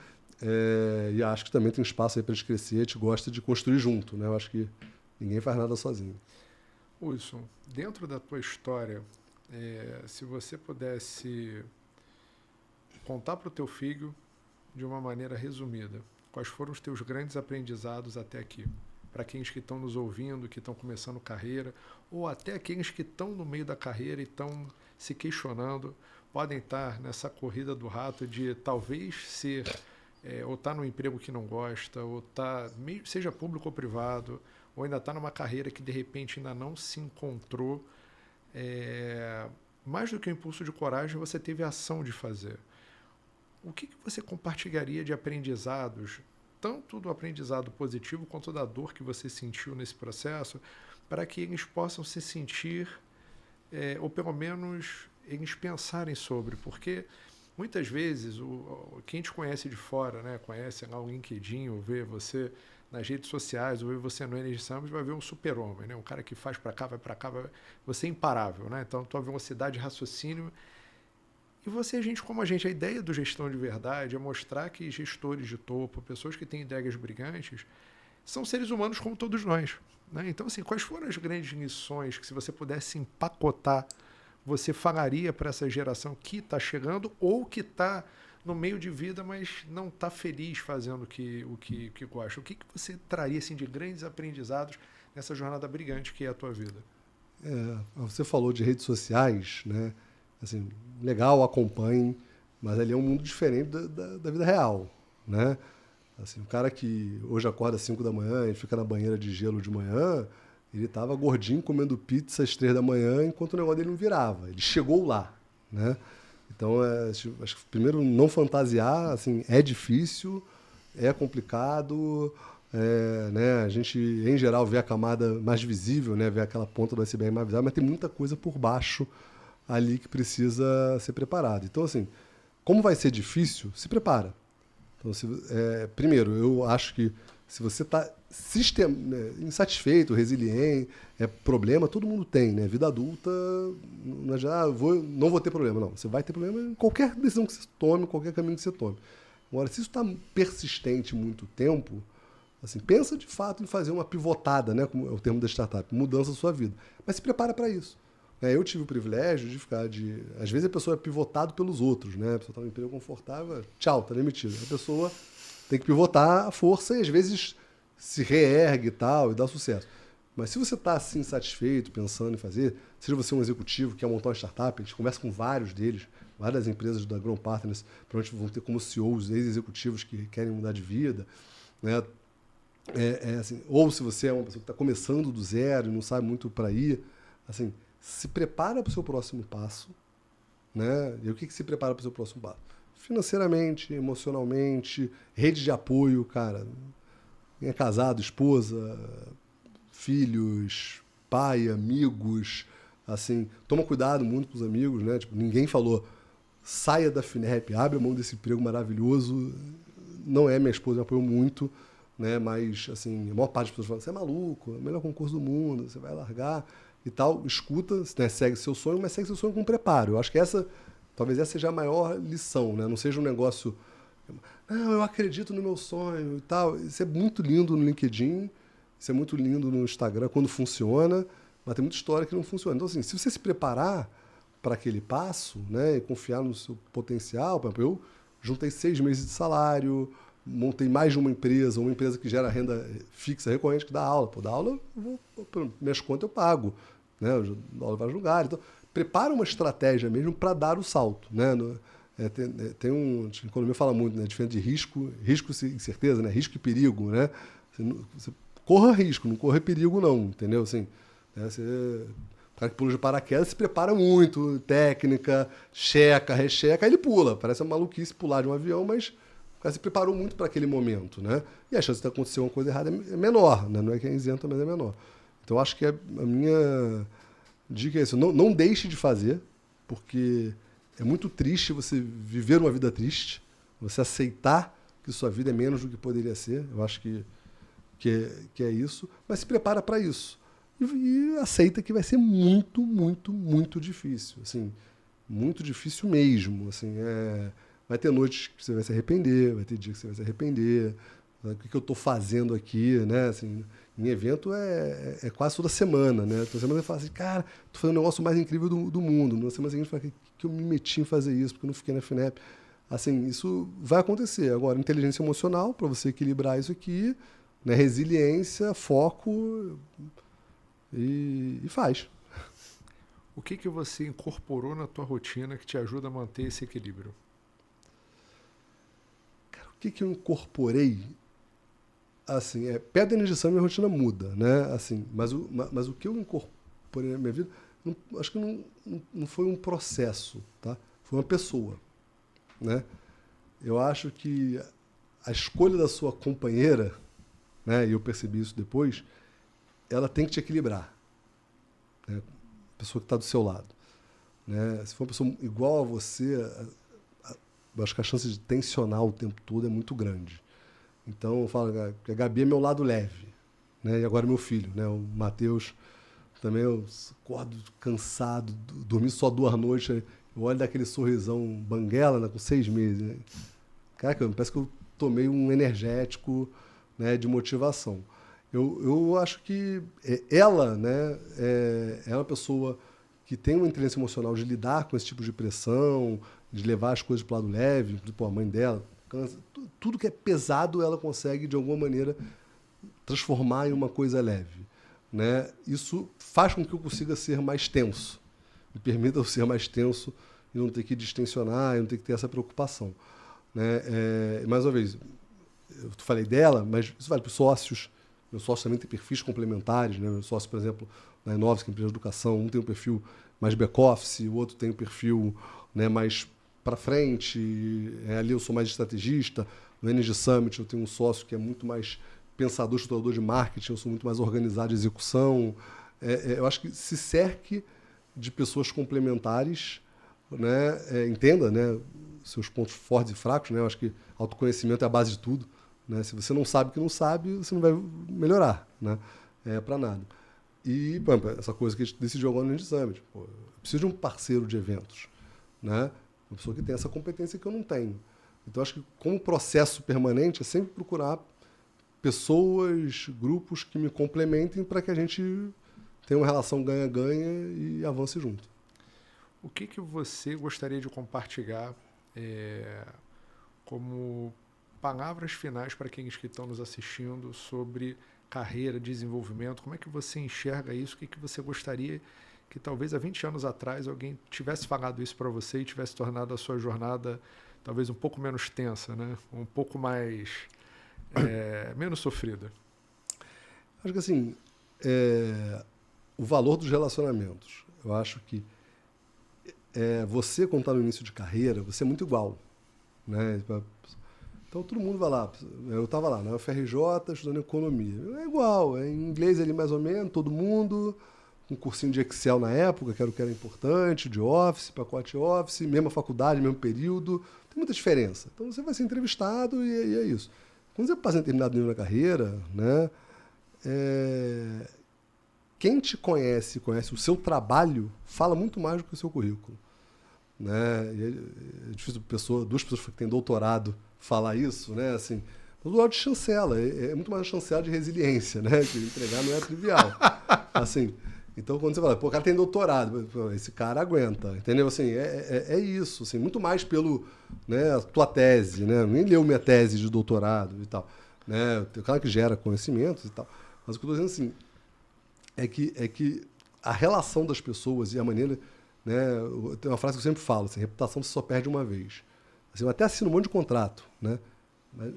E acho que também tem espaço aí para a gente crescer, a gente gosta de construir junto, né? Eu acho que ninguém faz nada sozinho. Wilson, dentro da tua história, se você pudesse contar para o teu filho, de uma maneira resumida, quais foram os teus grandes aprendizados até aqui? Para aqueles que estão nos ouvindo, que estão começando carreira, ou até aqueles que estão no meio da carreira e estão se questionando, podem estar nessa corrida do rato de talvez ser, ou estar num emprego que não gosta, ou seja público ou privado, ou ainda está numa carreira que de repente ainda não se encontrou. Mais do que o impulso de coragem, você teve a ação de fazer. o que você compartilharia de aprendizados, tanto do aprendizado positivo quanto da dor que você sentiu nesse processo, para que eles possam se sentir, ou pelo menos eles pensarem sobre, porque muitas vezes quem te conhece de fora, né, conhece lá o LinkedIn, ou vê você nas redes sociais, ou vê você no Energy Summit, vai ver um super-homem, né, um cara que faz para cá, vai para cá, você é imparável, né, então tua velocidade de raciocínio. E você, gente como a gente, a ideia do Gestão de Verdade é mostrar que gestores de topo, pessoas que têm ideias brilhantes, são seres humanos como todos nós. Né? Então, assim, quais foram as grandes lições que, se você pudesse empacotar, você falaria para essa geração que está chegando ou que está no meio de vida, mas não está feliz fazendo o que gosta? O que você traria assim, de grandes aprendizados nessa jornada brilhante que é a tua vida? Você falou de redes sociais, né? Assim, legal, acompanhe, mas ali é um mundo diferente da vida real, né? Assim, o cara que hoje acorda às 5 da manhã e fica na banheira de gelo de manhã, ele estava gordinho comendo pizza às 3 da manhã enquanto o negócio dele não virava. Ele chegou lá, né? Então, acho que primeiro não fantasiar, assim, é difícil, é complicado, né? A gente, em geral, vê a camada mais visível, né? Vê aquela ponta do iceberg mais visível, mas tem muita coisa por baixo ali que precisa ser preparado. Então, assim, como vai ser difícil, se prepara. Então, primeiro, eu acho que se você está insatisfeito, resiliente, problema todo mundo tem, né? Vida adulta, não é já, não vou ter problema, não. Você vai ter problema em qualquer decisão que você tome, qualquer caminho que você tome. Agora, se isso está persistente muito tempo, assim, pensa de fato em fazer uma pivotada, né? Como é o termo da startup, mudança da sua vida. Mas se prepara para isso. Eu tive o privilégio de ficar às vezes a pessoa é pivotado pelos outros, né? A pessoa está no emprego confortável, tchau, está demitido. A pessoa tem que pivotar à força e às vezes se reergue e tal, e dá sucesso. Mas se você está assim satisfeito, pensando em fazer, seja você um executivo que quer montar uma startup, a gente conversa com vários deles, várias empresas da Grow Partners, provavelmente vão ter como CEOs, ex-executivos que querem mudar de vida, né? Assim, ou se você é uma pessoa que está começando do zero e não sabe muito para ir, assim, se prepara para o seu próximo passo, né? E o que se prepara para o seu próximo passo? Financeiramente, emocionalmente, rede de apoio, cara. Quem é casado, esposa, filhos, pai, amigos, assim, toma cuidado muito com os amigos, né? Tipo, ninguém falou, saia da FINEP, abre a mão desse emprego maravilhoso. Não é, minha esposa me apoiou muito, né? Mas, assim, a maior parte das pessoas falam, você é maluco, é o melhor concurso do mundo, você vai largar e tal. Escuta, né? Segue seu sonho, mas segue seu sonho com preparo. Eu acho que talvez essa seja a maior lição, né? Não seja um negócio, não, eu acredito no meu sonho e tal. Isso é muito lindo no LinkedIn, isso é muito lindo no Instagram quando funciona, mas tem muita história que não funciona. Então, assim, se você se preparar para aquele passo, né, e confiar no seu potencial, por exemplo, eu juntei 6 meses de salário, montei mais de uma empresa que gera renda fixa recorrente, que dá aula. Pô, dá aula, minhas contas eu pago, né? Eu dou aula em vários lugares. Então, prepara uma estratégia mesmo para dar o salto, né? Tem a economia fala muito, né? Diferente de risco e incerteza, né? Risco e perigo, né? Você corra risco, não corra perigo não, entendeu? Assim, o cara que pula de paraquedas se prepara muito, técnica, checa, recheca, aí ele pula. Parece uma maluquice pular de um avião, mas o cara se preparou muito para aquele momento, né? E a chance de acontecer uma coisa errada é menor, né? Não é que é isenta, mas é menor. Então, acho que a minha dica é isso. Não deixe de fazer, porque é muito triste você viver uma vida triste, você aceitar que sua vida é menos do que poderia ser. Eu acho que é isso. Mas se prepara para isso. E aceita que vai ser muito, muito, muito difícil. Assim, muito difícil mesmo. Assim, vai ter noites que você vai se arrepender, vai ter dias que você vai se arrepender. O que eu estou fazendo aqui, né? Assim, em evento é quase toda semana, né? Toda semana eu falo assim, cara, estou fazendo o negócio mais incrível do mundo. Na semana seguinte eu falo, que eu me meti em fazer isso, porque eu não fiquei na FINEP. Assim, isso vai acontecer. Agora, inteligência emocional, para você equilibrar isso aqui, né? Resiliência, foco e faz. O que você incorporou na tua rotina que te ajuda a manter esse equilíbrio? Cara, o que eu incorporei? Assim, perto da energização, minha rotina muda, né? Assim, mas o que eu incorporei na minha vida, acho que não foi um processo, tá? Foi uma pessoa, né? eu acho que a escolha da sua companheira, né, e eu percebi isso depois, ela tem que te equilibrar, né? A pessoa que está do seu lado, né? Se for uma pessoa igual a você, eu acho que a chance de tensionar o tempo todo é muito grande. Então, eu falo que a Gabi é meu lado leve, né? E agora meu filho, né? O Matheus também, eu acordo cansado, dormi só 2 noites, eu olho daquele sorrisão banguela, né, com 6 meses. Né? Caraca, parece que eu tomei um energético, né, de motivação. Eu acho que ela, né, é uma pessoa que tem uma inteligência emocional de lidar com esse tipo de pressão, de levar as coisas para o lado leve, tipo a mãe dela, cansa, tudo que é pesado ela consegue, de alguma maneira, transformar em uma coisa leve. Né? Isso faz com que eu consiga ser mais tenso, me permita eu ser mais tenso e não ter que distensionar, e não ter que ter essa preocupação. Né? Mais uma vez, eu falei dela, mas isso vale para os sócios. Meus sócios também têm perfis complementares. Né? Meu sócio, por exemplo, na Inovs, que é a empresa de educação, um tem um perfil mais back-office, o outro tem um perfil, né, mais para frente. Ali eu sou mais estrategista. No Energy Summit eu tenho um sócio que é muito mais pensador, estruturador de marketing, eu sou muito mais organizado de execução. Eu acho que se cerque de pessoas complementares, né? Entenda, né, seus pontos fortes e fracos. Né? Eu acho que autoconhecimento é a base de tudo. Né? Se você não sabe o que não sabe, você não vai melhorar, né? Para nada. E, por exemplo, essa coisa que a gente decidiu agora no Energy Summit. Pô, eu preciso de um parceiro de eventos. Né? Uma pessoa que tem essa competência que eu não tenho. Então, acho que como processo permanente é sempre procurar pessoas, grupos que me complementem para que a gente tenha uma relação ganha-ganha e avance junto. O que você gostaria de compartilhar como palavras finais para aqueles que estão nos assistindo sobre carreira, desenvolvimento? Como é que você enxerga isso? O que você gostaria que talvez há 20 anos atrás alguém tivesse falado isso para você e tivesse tornado a sua jornada talvez um pouco menos tensa, né? Um pouco mais menos sofrida? Acho que assim, o valor dos relacionamentos. Eu acho que você, quando está no início de carreira, você é muito igual. Né? Então todo mundo vai lá. Eu estava lá na UFRJ estudando economia. É igual, é em inglês ali mais ou menos, todo mundo, um cursinho de Excel na época, que era o que era importante, de Office, pacote Office, mesma faculdade, mesmo período. Tem muita diferença. Então você vai ser entrevistado e é isso. Quando você passa em determinado nível na carreira, né, quem te conhece o seu trabalho, fala muito mais do que o seu currículo. Né? É difícil duas pessoas que têm doutorado falar isso, né? Assim, o doutorado de chancela é muito mais chancela de resiliência, né? Que entregar não é trivial. Assim, então quando você fala, pô, o cara tem doutorado, esse cara aguenta, entendeu? Assim, é isso, assim, muito mais pelo, né, a tua tese, né? Nem leu minha tese de doutorado e tal, né? Tem cara que gera conhecimentos e tal, mas o que eu estou dizendo assim é que a relação das pessoas e a maneira, né, tem uma frase que eu sempre falo, assim, reputação você só perde uma vez. Assim, eu até assino um monte de contrato, né?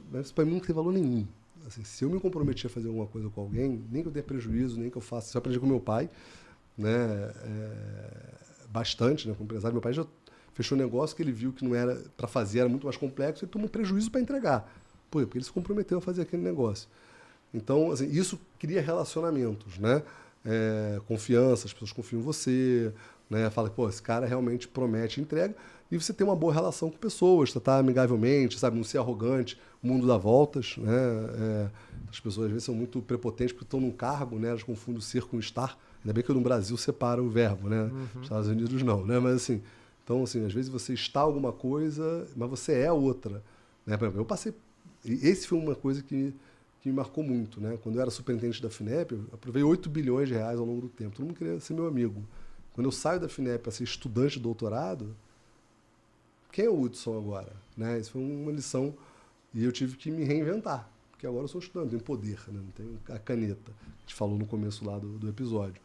Mas isso para mim não tem valor nenhum. Assim, se eu me comprometi a fazer alguma coisa com alguém, nem que eu tenha prejuízo, nem que eu faça. Isso eu aprendi com meu pai, né? Bastante, né? Como empresário, meu pai já fechou um negócio que ele viu que não era para fazer, era muito mais complexo, e tomou um prejuízo para entregar. Porque ele se comprometeu a fazer aquele negócio. Então, assim, isso cria relacionamentos, né? Confiança, as pessoas confiam em você, né? Fala que, pô, esse cara realmente promete entrega, e você tem uma boa relação com pessoas, tratar amigavelmente, sabe? Não ser arrogante, o mundo dá voltas, né? As pessoas às vezes são muito prepotentes porque estão num cargo, né? Elas confundem o ser com o estar. Ainda bem que no Brasil separa o verbo, né? Nos Estados Unidos não, né? Mas assim, então, assim, às vezes você está alguma coisa, mas você é outra, né? Por exemplo, eu passei... Esse foi uma coisa que me marcou muito, né? Quando eu era superintendente da FINEP, eu aprovei 8 bilhões de reais ao longo do tempo. Todo mundo queria ser meu amigo. Quando eu saio da FINEP para ser estudante de doutorado, quem é o Hudson agora? Né? Isso foi uma lição e eu tive que me reinventar, porque agora eu sou estudante, tenho poder, né? Não tenho a caneta. A gente falou no começo lá do episódio.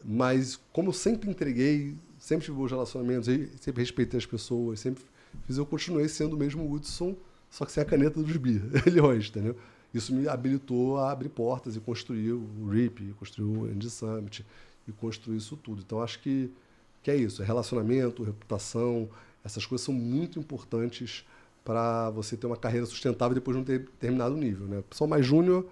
Mas como eu sempre entreguei, sempre tive bons relacionamentos, sempre respeitei as pessoas, sempre fiz, eu continuei sendo o mesmo Hudson, só que sem a caneta dos bilhões, entendeu? Isso me habilitou a abrir portas e construir o RIP, construir o Energy Summit e construir isso tudo. Então, acho que é isso. É relacionamento, reputação, essas coisas são muito importantes para você ter uma carreira sustentável depois de um determinado nível, né? O pessoal mais júnior,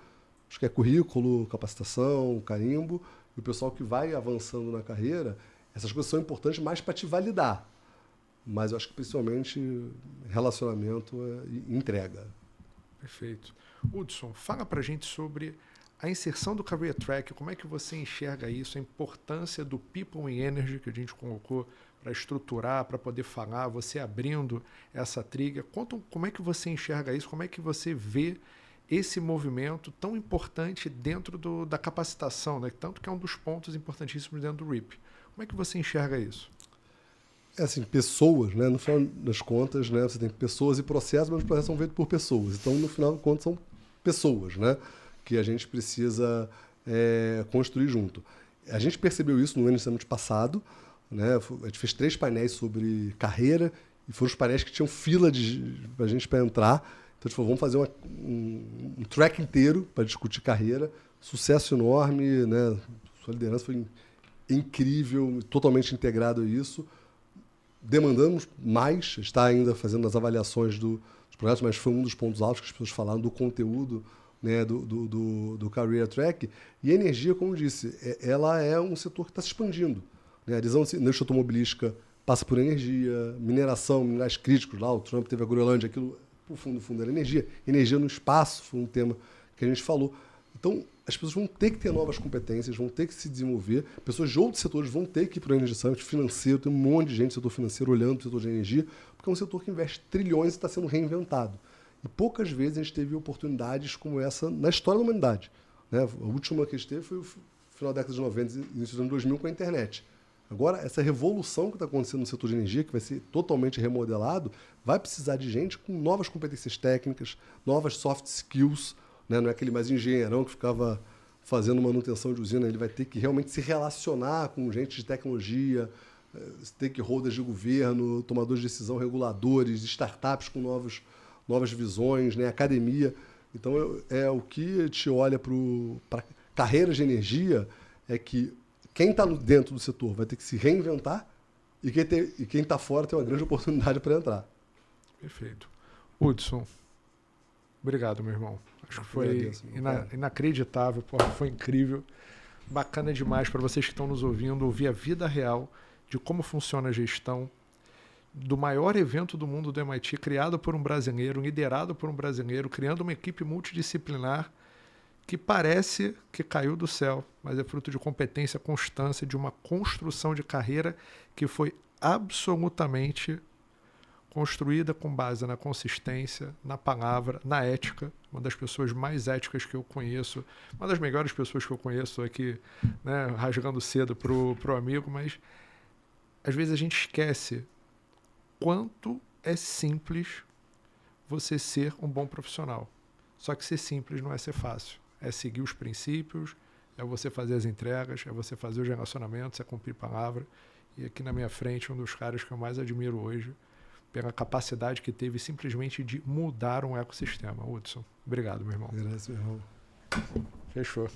acho que é currículo, capacitação, carimbo, e o pessoal que vai avançando na carreira, essas coisas são importantes mais para te validar. Mas eu acho que principalmente relacionamento e entrega. Perfeito. Hudson, fala pra gente sobre a inserção do Career Track, como é que você enxerga isso, a importância do People in Energy que a gente colocou para estruturar, para poder falar, você abrindo essa trilha. Conta como é que você enxerga isso, como é que você vê esse movimento tão importante dentro da capacitação, né? Tanto que é um dos pontos importantíssimos dentro do RIP. Como é que você enxerga isso? É assim, pessoas, né? No final das contas, né? Você tem pessoas e processos, mas os processos são feitos por pessoas. Então, no final das contas, são pessoas, né? Que a gente precisa construir junto. A gente percebeu isso no ano passado, né? A gente fez 3 painéis sobre carreira e foram os painéis que tinham fila para a gente para entrar. Então, a gente falou, vamos fazer um track inteiro para discutir carreira. Sucesso enorme, né? Sua liderança foi incrível, totalmente integrado a isso. Demandamos mais, está ainda fazendo as avaliações dos projetos, mas foi um dos pontos altos que as pessoas falaram do conteúdo, né, do Career Track. E a energia, como eu disse, ela é um setor que está se expandindo. Né? A visão da indústria automobilística passa por energia, mineração, minerais críticos, lá o Trump teve a Groenlândia, aquilo, no fundo, era energia. Energia no espaço foi um tema que a gente falou. Então, as pessoas vão ter que ter novas competências, vão ter que se desenvolver, pessoas de outros setores vão ter que ir para o Energy Summit financeiro, tem um monte de gente do setor financeiro olhando para o setor de energia, porque é um setor que investe trilhões e está sendo reinventado. E poucas vezes a gente teve oportunidades como essa na história da humanidade. Né? A última que a gente teve foi o final da década de 90 e início dos anos 2000 com a internet. Agora, essa revolução que está acontecendo no setor de energia, que vai ser totalmente remodelado, vai precisar de gente com novas competências técnicas, novas soft skills, né? Não é aquele mais engenheirão que ficava fazendo manutenção de usina, ele vai ter que realmente se relacionar com gente de tecnologia, stakeholders de governo, tomadores de decisão, reguladores, startups com novas visões, né? Academia. Então, o que te olha para carreiras de energia é que quem está dentro do setor vai ter que se reinventar e quem está fora tem uma grande oportunidade para entrar. Perfeito. Hudson, obrigado, meu irmão. Acho que foi inacreditável, porra, foi incrível. Bacana demais para vocês que estão nos ouvindo, ouvir a vida real de como funciona a gestão do maior evento do mundo do MIT, criado por um brasileiro, liderado por um brasileiro, criando uma equipe multidisciplinar que parece que caiu do céu, mas é fruto de competência, constância, de uma construção de carreira que foi absolutamente construída com base na consistência, na palavra, na ética. Uma das pessoas mais éticas que eu conheço, uma das melhores pessoas que eu conheço aqui, né, rasgando cedo pro amigo, mas às vezes a gente esquece quanto é simples você ser um bom profissional. Só que ser simples não é ser fácil. É seguir os princípios, é você fazer as entregas, é você fazer os relacionamentos, é cumprir palavra. E aqui na minha frente, um dos caras que eu mais admiro hoje, pela capacidade que teve simplesmente de mudar um ecossistema. Hudson, obrigado, meu irmão. Graças, meu irmão. Fechou.